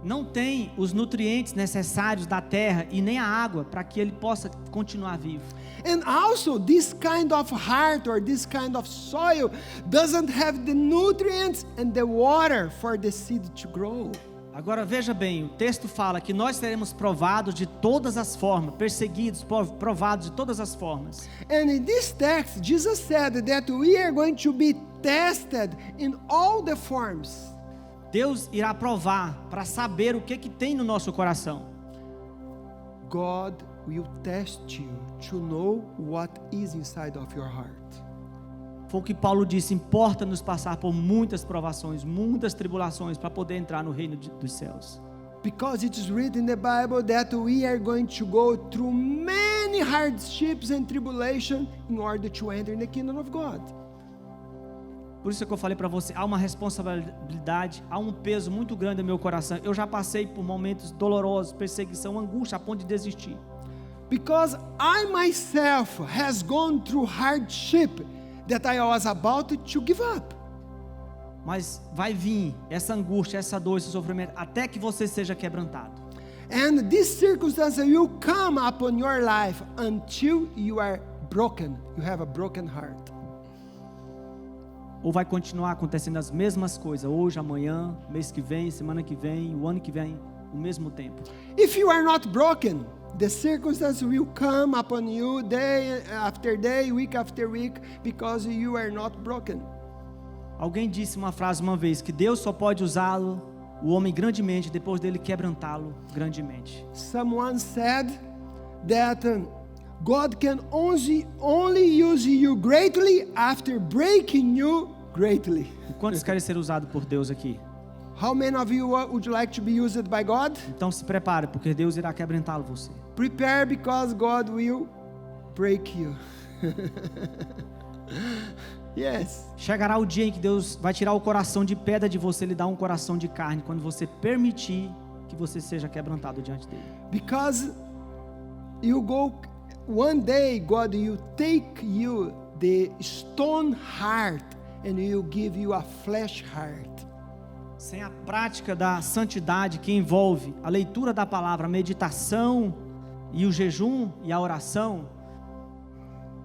Speaker 1: Não tem os nutrientes necessários da terra e nem a água para que ele possa continuar vivo.
Speaker 2: And also this kind of heart or this kind of soil doesn't have the nutrients and the water for the seed to grow.
Speaker 1: Agora veja bem, o texto fala que nós seremos provados de todas as formas, perseguidos, provados de todas as formas.
Speaker 2: And in this text, Jesus said that we are going to be tested in all the forms.
Speaker 1: Deus irá provar para saber o que tem no nosso coração.
Speaker 2: God will test you to know what is inside of your heart.
Speaker 1: Foi o que Paulo disse, importa-nos passar por muitas provações, muitas tribulações para poder entrar no reino dos céus.
Speaker 2: Because it is written in the Bible that we are going to go through many hardships and tribulation in order to enter in the kingdom of God.
Speaker 1: Por isso que eu falei para você, há uma responsabilidade, há um peso muito grande no meu coração. Eu já passei por momentos dolorosos, perseguição, angústia, a ponto de desistir.
Speaker 2: Because I myself has gone through hardship that I was about to give up.
Speaker 1: Mas vai vir essa angústia, essa dor, esse sofrimento, até que você seja quebrantado.
Speaker 2: And this circumstance will come upon your life until you are broken. You have a broken heart.
Speaker 1: Ou vai continuar acontecendo as mesmas coisas, hoje, amanhã, mês que vem, semana que vem, o ano que vem, o mesmo tempo.
Speaker 2: If you are not broken, the circumstance will come upon you day after day, week after week, because you are not broken.
Speaker 1: Alguém disse uma frase uma vez, que Deus só pode usá-lo, o homem grandemente, depois dele quebrantá-lo grandemente.
Speaker 2: Someone said that God can only use you greatly after breaking you greatly.
Speaker 1: E quantos querem ser usados por Deus aqui?
Speaker 2: How many of you would you like to be used by God?
Speaker 1: Então se prepare, porque Deus irá quebrantá-lo você.
Speaker 2: Prepare because God will break you. Yes.
Speaker 1: Chegará o dia em que Deus vai tirar o coração de pedra de você e lhe dar um coração de carne, quando você permitir que você seja quebrantado diante dele.
Speaker 2: Because you go one day, God will take you the stone heart and will give you a flesh heart.
Speaker 1: Sem a prática da santidade que envolve a leitura da palavra, a meditação e o jejum e a oração,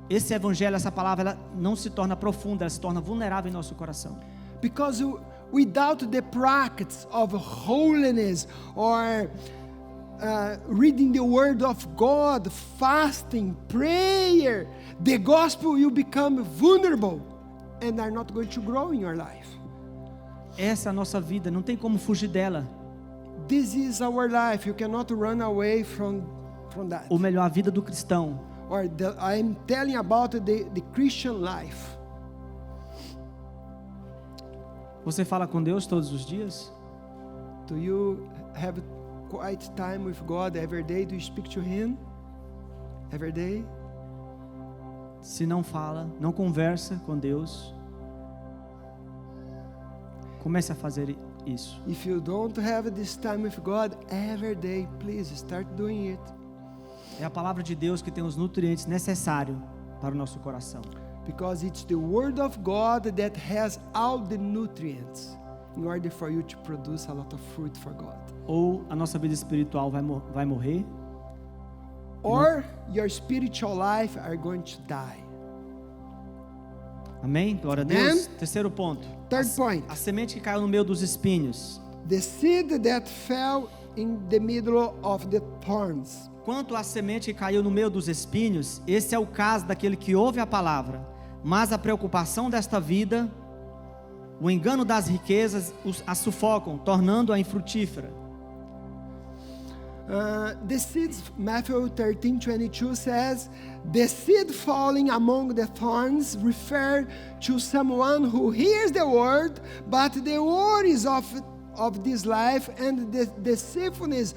Speaker 1: esse evangelho, essa palavra, ela não se torna profunda, ela se torna vulnerável em nosso coração.
Speaker 2: Because without the practice of holiness or reading the word of God, fasting, prayer, the gospel will become vulnerable and are not going to grow in your life.
Speaker 1: Essa é a nossa vida, não tem como fugir dela.
Speaker 2: This is our life. You cannot run away from that.
Speaker 1: Ou melhor, a vida do cristão.
Speaker 2: Or I am telling about the Christian life.
Speaker 1: Você fala com Deus todos os dias?
Speaker 2: Do you have quiet time with God every day? Do you speak to Him every day?
Speaker 1: Se não fala, não conversa com Deus, comece a fazer isso.
Speaker 2: If you don't have this time with God every day, please start doing it.
Speaker 1: É a palavra de Deus que tem os nutrientes necessários para o nosso coração.
Speaker 2: Because it's the word of God that has all the nutrients in order for you to produce a lot of fruit for God.
Speaker 1: Ou a nossa vida espiritual vai morrer,
Speaker 2: Or your spiritual life are going to die.
Speaker 1: amém? Glória a Deus. Terceiro ponto.
Speaker 2: Third point.
Speaker 1: A semente que caiu no meio dos espinhos.
Speaker 2: The seed that fell in the middle of the thorns.
Speaker 1: Quanto à semente que caiu no meio dos espinhos, esse é o caso daquele que ouve a palavra, mas a preocupação desta vida, o engano das riquezas, a sufocam, tornando-a infrutífera.
Speaker 2: The seeds, Matthew 13:22 says, the seed falling among the thorns refer to someone who hears the word, but the worries of this life and the deceitfulness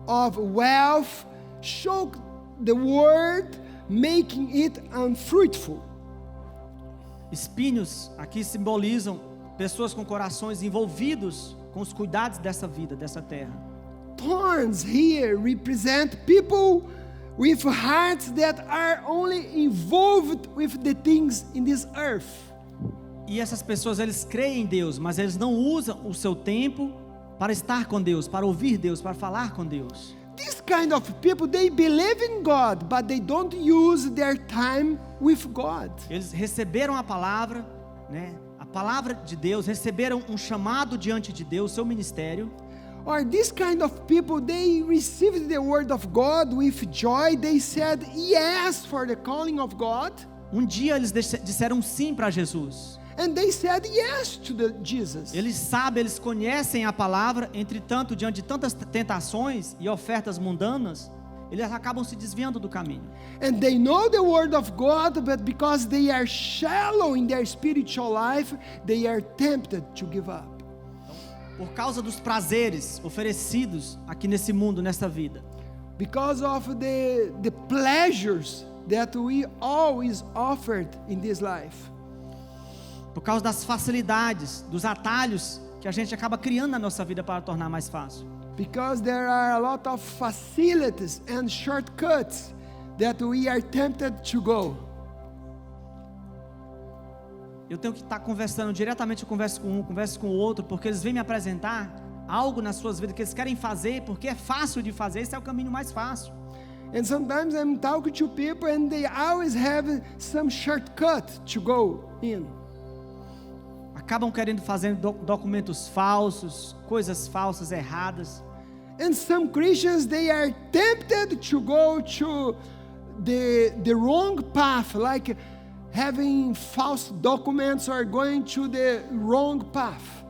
Speaker 2: of wealth choke the word, making it unfruitful.
Speaker 1: Espinhos aqui simbolizam pessoas com corações envolvidos com os cuidados dessa vida, dessa terra.
Speaker 2: Thorns here represent people with hearts that are only involved with the things in this earth.
Speaker 1: E essas pessoas, eles creem em Deus, mas eles não usam o seu tempo para estar com Deus, para ouvir Deus, para falar com Deus.
Speaker 2: This kind of people, they believe in God, but they don't use their time with God.
Speaker 1: Eles receberam a palavra, né? A palavra de Deus, receberam um chamado diante de Deus, seu ministério.
Speaker 2: Or this kind of people, they received the word of God with joy. They said yes for the calling of God.
Speaker 1: Dia eles disseram sim para Jesus.
Speaker 2: And they said yes to Jesus.
Speaker 1: Eles sabem, eles conhecem a palavra, entretanto, diante de tantas tentações e ofertas mundanas, eles acabam se desviando do caminho.
Speaker 2: And they know the word of God, but because they are shallow in their spiritual life, they are tempted to give up.
Speaker 1: Por causa dos prazeres oferecidos aqui nesse mundo, nessa vida.
Speaker 2: Because of the pleasures that we always offered in this life.
Speaker 1: Por causa das facilidades, dos atalhos que a gente acaba criando na nossa vida para tornar mais fácil.
Speaker 2: Because there are a lot of facilities and shortcuts that we are tempted to go.
Speaker 1: Eu tenho que estar conversando diretamente, eu converso com um, converso com o outro, porque eles vêm me apresentar algo nas suas vidas que eles querem fazer, porque é fácil de fazer, esse é o caminho mais fácil.
Speaker 2: And sometimes I'm talking to people and they always have some shortcut to go in.
Speaker 1: Acabam querendo fazer documentos falsos, coisas falsas, erradas.
Speaker 2: And some Christians, they are tempted to go to the wrong path, like having false documents or going to the wrong path.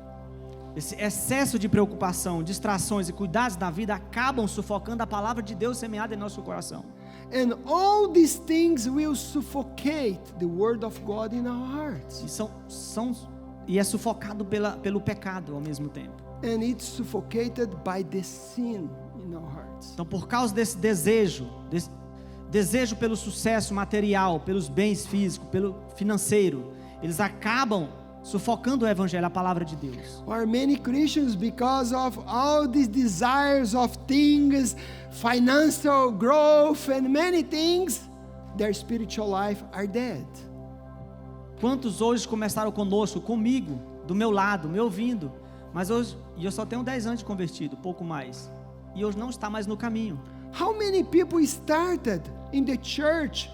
Speaker 1: Esse excesso de preocupação, distrações e cuidados da vida acabam sufocando a palavra de Deus semeada em nosso coração.
Speaker 2: And all these things will suffocate the word of God in our hearts.
Speaker 1: E é sufocado pelo pecado ao mesmo tempo.
Speaker 2: And it's suffocated by the sin in our hearts.
Speaker 1: Então, por causa desse desejo pelo sucesso material, pelos bens físicos, pelo financeiro, eles acabam sufocando o evangelho, a palavra de Deus.
Speaker 2: Or many Christians, because of all these desires of things, financial growth and many things, their spiritual life are dead.
Speaker 1: Quantos hoje começaram conosco, comigo, do meu lado, me ouvindo, mas hoje, e eu só tenho 10 anos de convertido, pouco mais, e hoje não está mais no caminho.
Speaker 2: How many people started in the church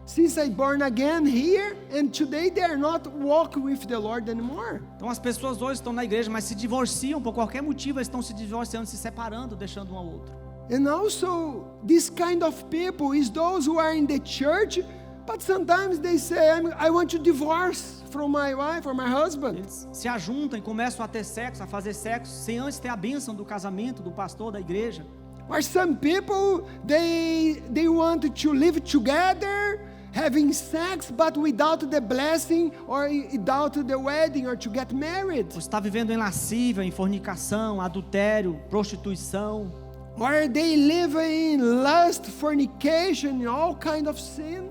Speaker 2: since I born again here, and today they are not walking with the Lord anymore?
Speaker 1: Então as pessoas hoje estão na igreja, mas se divorciam por qualquer motivo, eles estão se divorciando, se separando, deixando um ao outro.
Speaker 2: And also, this kind of people is those who are in the church, but sometimes they say, I want to divorce from my wife or my husband.
Speaker 1: Eles se ajuntam e começam a ter sexo, a fazer sexo, sem antes ter a bênção do casamento, do pastor, da igreja.
Speaker 2: Or some people, they want to live together, having sex, but without the blessing or without the wedding or to get married.
Speaker 1: Você está vivendo em lascívia, em fornicação, adultério, prostituição.
Speaker 2: Or they live in lust, fornication, all kind of sin.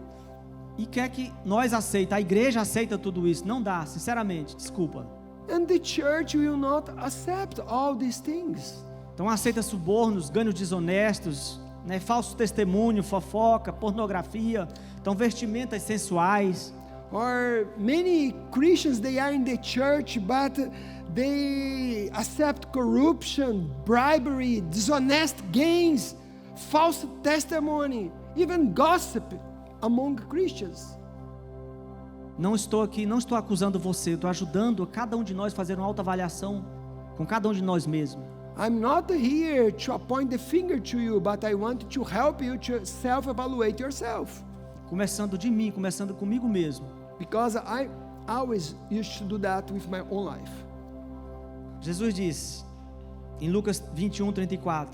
Speaker 1: E quer que nós aceita, a igreja aceita tudo isso? Não dá, sinceramente, desculpa.
Speaker 2: And the church will not accept all these things.
Speaker 1: Então aceita subornos, ganhos desonestos, né, falso testemunho, fofoca, pornografia, então vestimentas sensuais.
Speaker 2: Or many Christians, they are in the church, but they accept corruption, bribery, dishonest gains, false testimony, even gossip among Christians.
Speaker 1: Não estou aqui, não estou acusando você, estou ajudando cada um de nós a fazer uma autoavaliação com cada um de nós mesmos.
Speaker 2: I'm not here to point the finger to you, but I want to help you to self-evaluate yourself.
Speaker 1: Começando de mim, começando comigo mesmo.
Speaker 2: Because I always used to do that with my own life.
Speaker 1: Jesus disse, em Lucas 21:34,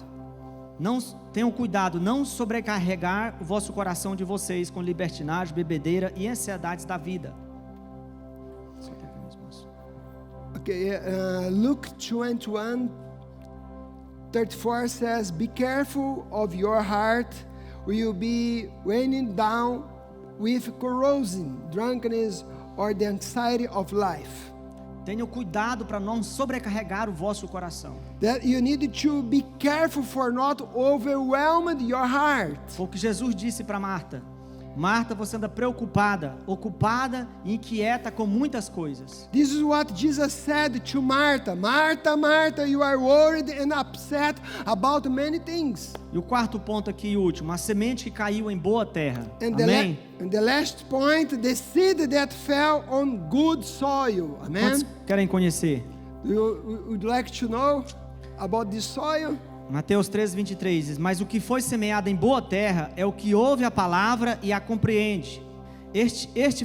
Speaker 1: Não tenham cuidado, não sobrecarregar o vosso coração de vocês com libertinagem, bebedeira e ansiedades da vida.
Speaker 2: Okay, Luke 21:34 says, "Be careful of your heart, will be weighing down with corrosion, drunkenness, or the anxiety of life."
Speaker 1: Tenham cuidado para não sobrecarregar o vosso coração.
Speaker 2: That you need to be careful for not overwhelming your heart.
Speaker 1: Foi o que Jesus disse para Marta. Marta, você anda preocupada, ocupada e inquieta com muitas coisas.
Speaker 2: This is what Jesus said to Martha. Martha, Martha, you are worried and upset about many things.
Speaker 1: E o quarto ponto aqui e último, a semente que caiu em boa terra.
Speaker 2: And
Speaker 1: Amém?
Speaker 2: the last point, the seed that fell on good soil. Amen.
Speaker 1: Quantos querem conhecer?
Speaker 2: Would you like to know about this soil?
Speaker 1: Mateus 13:23 diz: mas o que foi semeado em boa terra é o que ouve a palavra e a compreende. Este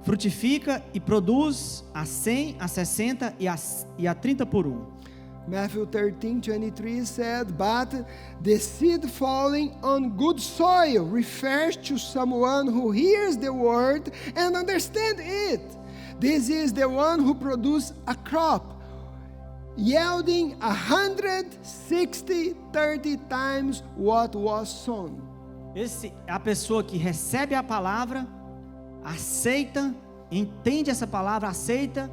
Speaker 1: frutifica e produz a 100, a 60 e a 30 por 1.
Speaker 2: Matthew 13:23 said, "But the seed falling on good soil refers to someone who hears the word and understands it. This is the one who produces a crop, yielding 160, 30 times what was sown."
Speaker 1: Esse é a pessoa que recebe a palavra, aceita, entende essa palavra, aceita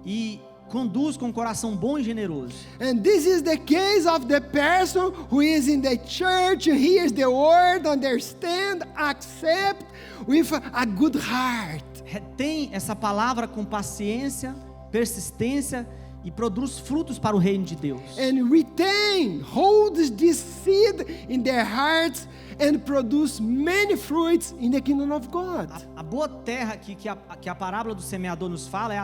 Speaker 1: e conduz com um coração bom e generoso.
Speaker 2: And this is the case of the person who is in the church, hears the word, understand, accept with a good heart.
Speaker 1: Retém essa palavra com paciência, persistência e produz frutos para o reino de Deus.
Speaker 2: And retain, holds this seed in their hearts and produce many fruits in the kingdom of God.
Speaker 1: A boa terra que a parábola do semeador nos fala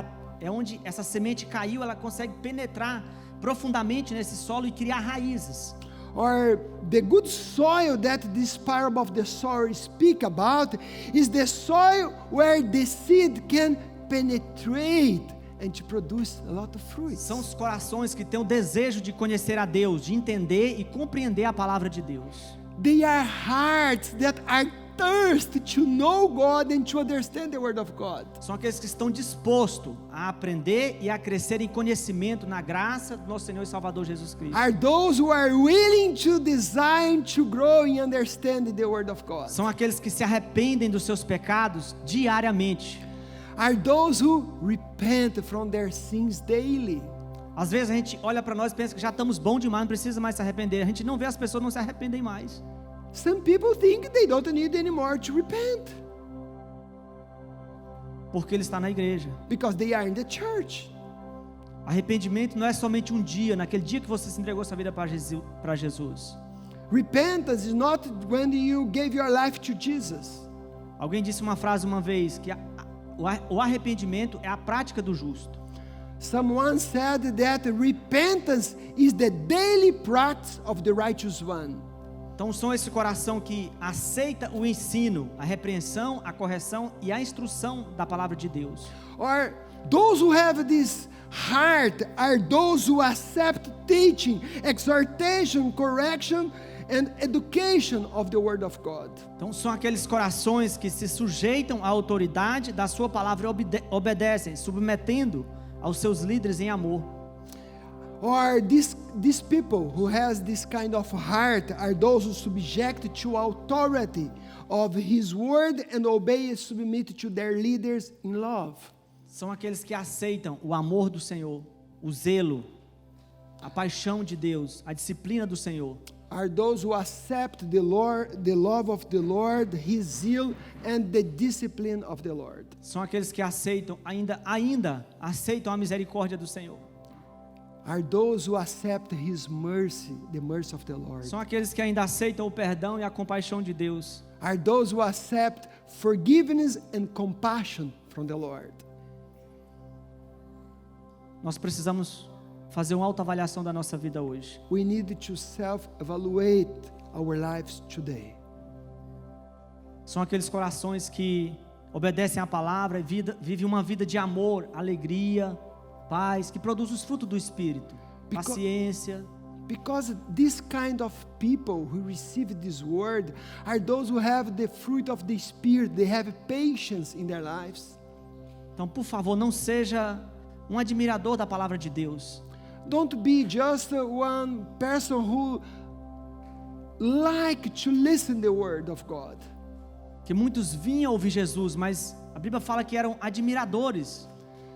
Speaker 1: é onde essa semente caiu, ela consegue penetrar profundamente nesse solo e criar raízes.
Speaker 2: Or the good soil that this parable of the sower speak about is the soil where the seed can penetrate and to produce a lot of fruits.
Speaker 1: São os corações que têm o desejo de conhecer a Deus, de entender e compreender a palavra de Deus.
Speaker 2: They are hearts that are thirsty to know God and to understand the word of God.
Speaker 1: São aqueles que estão dispostos a aprender e a crescer em conhecimento na graça do nosso Senhor e Salvador Jesus Cristo.
Speaker 2: Are those who are willing to desire to grow and understand the word of God.
Speaker 1: São aqueles que se arrependem dos seus pecados diariamente.
Speaker 2: Are those who repent from their sins daily.
Speaker 1: Às vezes a gente olha para nós e pensa que já estamos bom demais, não precisa mais se arrepender. A gente não vê as pessoas não se arrependem mais.
Speaker 2: Some people think they don't need anymore to repent
Speaker 1: Porque ele está na igreja.
Speaker 2: because they are in the church.
Speaker 1: Arrependimento não é somente um dia, naquele dia que você se entregou sua vida para Jesus.
Speaker 2: Repentance is not when you gave your life to Jesus.
Speaker 1: Alguém disse uma frase uma vez, que o arrependimento é a prática do justo.
Speaker 2: Someone said that repentance is the daily practice of the righteous one.
Speaker 1: Então são esse coração que aceita o ensino, a repreensão, a correção e a instrução da palavra de Deus.
Speaker 2: Or those who have this heart are those who accept teaching, exhortation, correction and education of the word of God.
Speaker 1: Então são aqueles corações que se sujeitam à autoridade da sua palavra e obedecem, submetendo aos seus líderes em amor.
Speaker 2: Or these people who has this kind of heart are those who subject to authority of his word and obey and submit to their leaders in love.
Speaker 1: São aqueles que aceitam o amor do Senhor, o zelo, a paixão de Deus, a disciplina do Senhor.
Speaker 2: Are those who accept the love of the Lord, his zeal and the discipline of the Lord.
Speaker 1: São aqueles que aceitam, ainda aceitam a misericórdia do Senhor.
Speaker 2: Are those who accept his mercy, the mercy of the Lord.
Speaker 1: São aqueles que ainda aceitam o perdão e a compaixão de Deus.
Speaker 2: Are those who accept forgiveness and compassion from the Lord.
Speaker 1: Nós precisamos fazer uma autoavaliação da nossa vida hoje.
Speaker 2: We need to self-evaluate our lives today.
Speaker 1: São aqueles corações que obedecem à palavra e vivem uma vida de amor, alegria, paz, que produz os frutos do Espírito. Paciência.
Speaker 2: Because this kind of people who receive this word are those who have the fruit of the Spirit. They have patience in their lives.
Speaker 1: Então, por favor, não seja um admirador da palavra de Deus.
Speaker 2: Don't be just one person who like to listen the word of God.
Speaker 1: Que muitos vinham ouvir Jesus, mas a Bíblia fala que eram admiradores.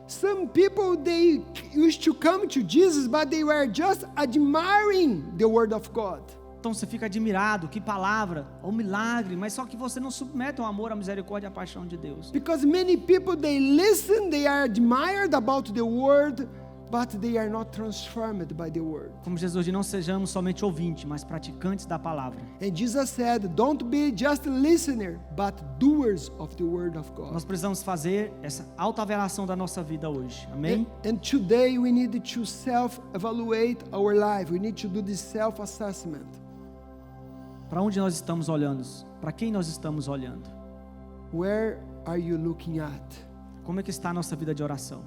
Speaker 2: Some people, they used to come to Jesus, but they were just admiring the word of God.
Speaker 1: Então você fica admirado, que palavra, ou milagre, mas só que você não submete ao amor, à misericórdia e à paixão de Deus.
Speaker 2: Because many people, they listen, they are admired about the word, but they are not transformed by the word.
Speaker 1: Como Jesus diz, não sejamos somente ouvintes, mas praticantes da palavra.
Speaker 2: And Jesus said, don't be just a listener, but doers of the word of God.
Speaker 1: Nós precisamos fazer essa autoavaliação da nossa vida hoje. Amém?
Speaker 2: And today we need to self-evaluate our life. We need to do this self-assessment.
Speaker 1: Para onde nós estamos olhando? Para quem nós estamos olhando?
Speaker 2: Where are you looking at?
Speaker 1: Como é que está a nossa vida de oração?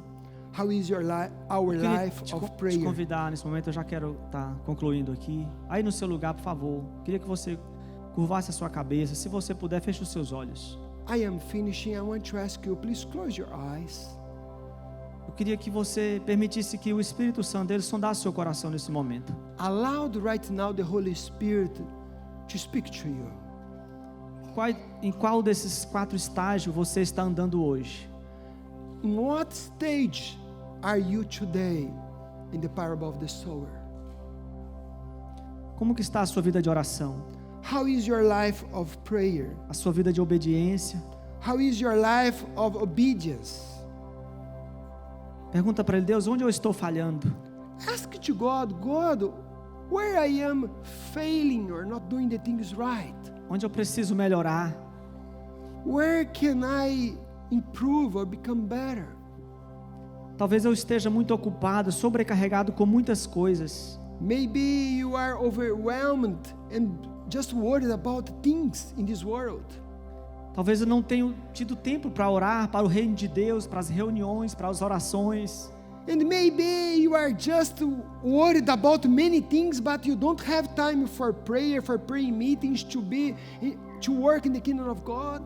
Speaker 2: How is our life
Speaker 1: Te
Speaker 2: of
Speaker 1: te
Speaker 2: prayer?
Speaker 1: convidar nesse momento, eu já quero estar concluindo aqui. Aí no seu lugar, por favor, queria que você curvasse a sua cabeça. Se você puder, feche os seus olhos.
Speaker 2: I am finishing. I want to ask you, please close your eyes.
Speaker 1: Eu queria que você permitisse que o Espírito Santo dele sondasse seu coração nesse momento.
Speaker 2: Allow right now the Holy Spirit to speak to you.
Speaker 1: Em qual desses 4 estágios você está andando hoje?
Speaker 2: In what stage are you today in the parable of the sower?
Speaker 1: Como que está a sua vida de oração?
Speaker 2: How is your life of prayer?
Speaker 1: A sua vida de obediência?
Speaker 2: How is your life of obedience?
Speaker 1: Pergunta para ele, Deus, onde eu estou falhando?
Speaker 2: Ask to God, God, where I am failing or not doing the things right?
Speaker 1: Onde eu preciso melhorar?
Speaker 2: Where can I improve or become better?
Speaker 1: Talvez eu esteja muito ocupado, sobrecarregado com muitas coisas.
Speaker 2: Maybe you are overwhelmed and just worried about things in this world.
Speaker 1: Talvez eu não tenha tido tempo para orar para o reino de Deus, para as reuniões, para as orações.
Speaker 2: And maybe you are just worried about many things, but you don't have time for prayer, for praying meetings, to work in the kingdom of God.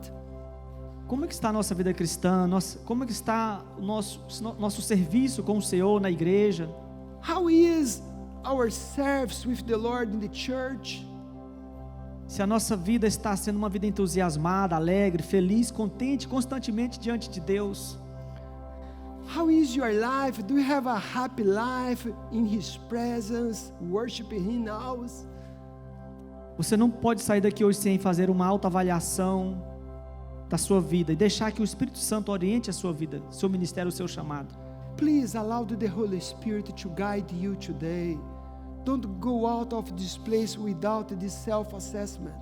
Speaker 1: Como é que está a nossa vida cristã? Como é que está o nosso serviço com o Senhor na igreja?
Speaker 2: How is our service with the Lord in the church?
Speaker 1: Se a nossa vida está sendo uma vida entusiasmada, alegre, feliz, contente, constantemente diante de Deus.
Speaker 2: How is your life? Do you have a happy life in His presence, worshiping Him now?
Speaker 1: Você não pode sair daqui hoje sem fazer uma autoavaliação da sua vida e deixar que o Espírito Santo oriente a sua vida, seu ministério, o seu chamado.
Speaker 2: Please allow the Holy Spirit to guide you today. Don't go out of this place without this self-assessment.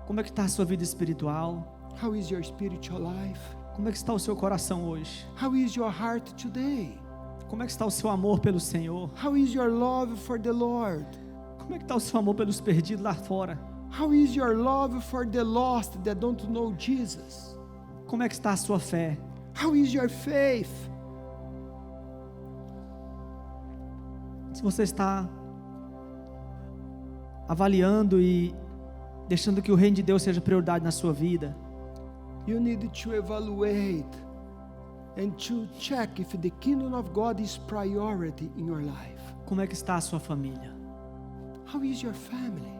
Speaker 1: Como é que está a sua vida espiritual?
Speaker 2: How is your spiritual life?
Speaker 1: Como é que está o seu coração hoje?
Speaker 2: How is your heart today?
Speaker 1: Como é que está o seu amor pelo Senhor?
Speaker 2: How is your love for the Lord?
Speaker 1: Como é que está o seu amor pelos perdidos lá fora?
Speaker 2: How is your love for the lost that don't know Jesus?
Speaker 1: Como é que está a sua fé?
Speaker 2: How is your faith?
Speaker 1: Se você está avaliando e deixando que o reino de Deus seja prioridade na sua vida,
Speaker 2: You need to evaluate and to check if the kingdom of God is priority in your life.
Speaker 1: como é que está a sua família?
Speaker 2: How is your family?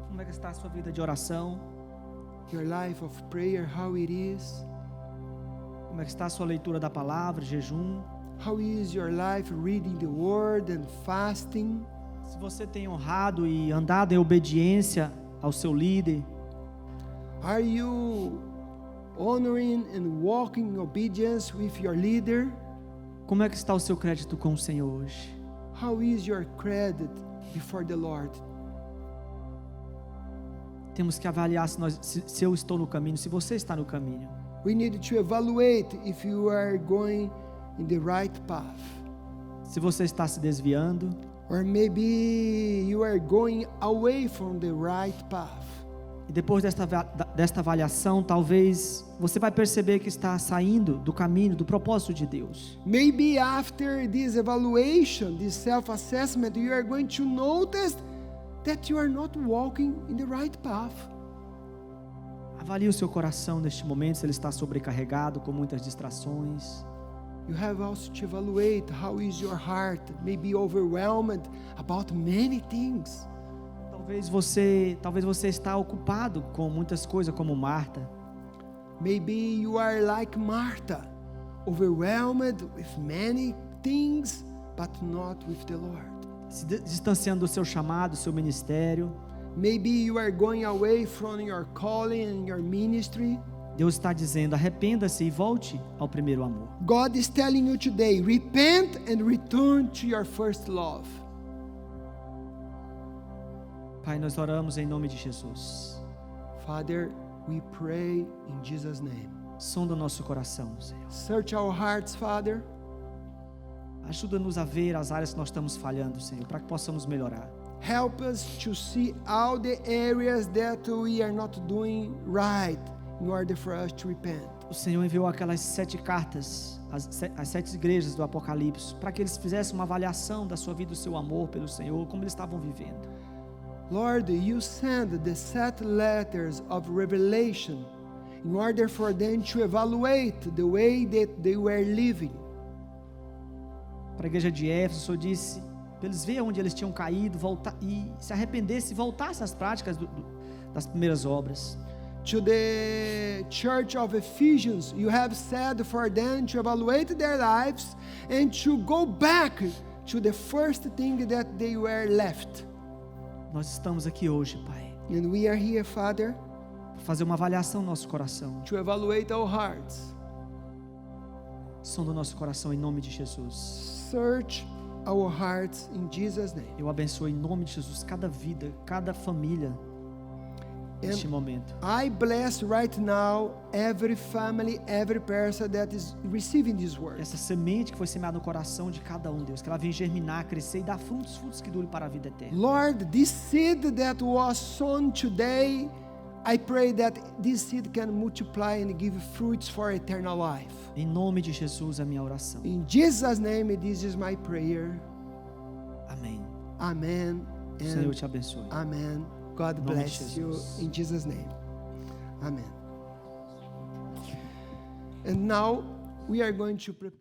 Speaker 1: Como é que está a sua vida de oração?
Speaker 2: Your life of prayer, how it is?
Speaker 1: Como é que está a sua leitura da palavra, jejum?
Speaker 2: How is your life reading the word and fasting?
Speaker 1: Se você tem honrado e andado em obediência ao seu líder,
Speaker 2: Are you honoring and walking in obedience with your leader?
Speaker 1: como é que está o seu crédito com o Senhor hoje?
Speaker 2: How is your credit before the Lord?
Speaker 1: Temos que avaliar se eu estou no caminho, se você está no caminho.
Speaker 2: We need to evaluate if you are going in the right path.
Speaker 1: Se você está se desviando,
Speaker 2: Or maybe you are going away from the right path.
Speaker 1: E depois desta avaliação, talvez você vai perceber que está saindo do caminho, do propósito de Deus.
Speaker 2: Maybe after this evaluation, this self-assessment, you are going to notice that you are not walking in the right path.
Speaker 1: Avalie o seu coração neste momento, se ele está sobrecarregado, com muitas distrações.
Speaker 2: You have also to evaluate how is your heart, maybe overwhelmed about many things.
Speaker 1: Talvez você está ocupado com muitas coisas, como Marta.
Speaker 2: Maybe you are like Martha, overwhelmed with many things, but not with the Lord.
Speaker 1: Se distanciando do seu chamado, do seu ministério.
Speaker 2: Maybe you are going away from your calling and your ministry.
Speaker 1: Deus está dizendo, arrependa-se e volte ao primeiro amor.
Speaker 2: God is telling you today, repent and return to your first love.
Speaker 1: Pai, nós oramos em nome de Jesus.
Speaker 2: Father, we pray in Jesus' name.
Speaker 1: Sonda o nosso coração, Senhor.
Speaker 2: Search our hearts, Father.
Speaker 1: Ajuda-nos a ver as áreas que nós estamos falhando, Senhor, para que possamos melhorar.
Speaker 2: Help us to see all the areas that we are not doing right in order for us to repent.
Speaker 1: O Senhor enviou aquelas 7 cartas, as 7 igrejas do Apocalipse, para que eles fizessem uma avaliação da sua vida, do seu amor pelo Senhor, como eles estavam vivendo.
Speaker 2: Lord, you send the 7 letters of revelation in order for them to evaluate the way that they were living.
Speaker 1: Para a igreja de Éfeso, o Senhor disse, para eles verem onde eles tinham caído, voltar e se arrependessem, e voltassem às práticas das primeiras obras.
Speaker 2: To the church of Ephesians, you have said for them to evaluate their lives and to go back to the first thing that they were left.
Speaker 1: Nós estamos aqui hoje, Pai,
Speaker 2: And we are here, Father,
Speaker 1: para fazer uma avaliação no nosso coração.
Speaker 2: to evaluate our hearts.
Speaker 1: Sonda o nosso coração em nome de Jesus.
Speaker 2: Search our hearts in Jesus' name.
Speaker 1: Eu abençoo em nome de Jesus cada vida, cada família neste momento.
Speaker 2: I bless right now every family, every person that is receiving this word.
Speaker 1: Essa semente que foi semeada no coração de cada um, Deus, que ela venha germinar, crescer e dar frutos que durem para a vida eterna.
Speaker 2: Lord, this seed that was sown today, I pray that this seed can multiply and give fruits for eternal life.
Speaker 1: Em nome de Jesus é a minha oração.
Speaker 2: In Jesus' name, this is my prayer.
Speaker 1: Amém.
Speaker 2: Amen.
Speaker 1: O Senhor te abençoe.
Speaker 2: Amen. God
Speaker 1: Em nome de
Speaker 2: bless you
Speaker 1: Jesus.
Speaker 2: in Jesus' name. Amen. And now we are going to prepare.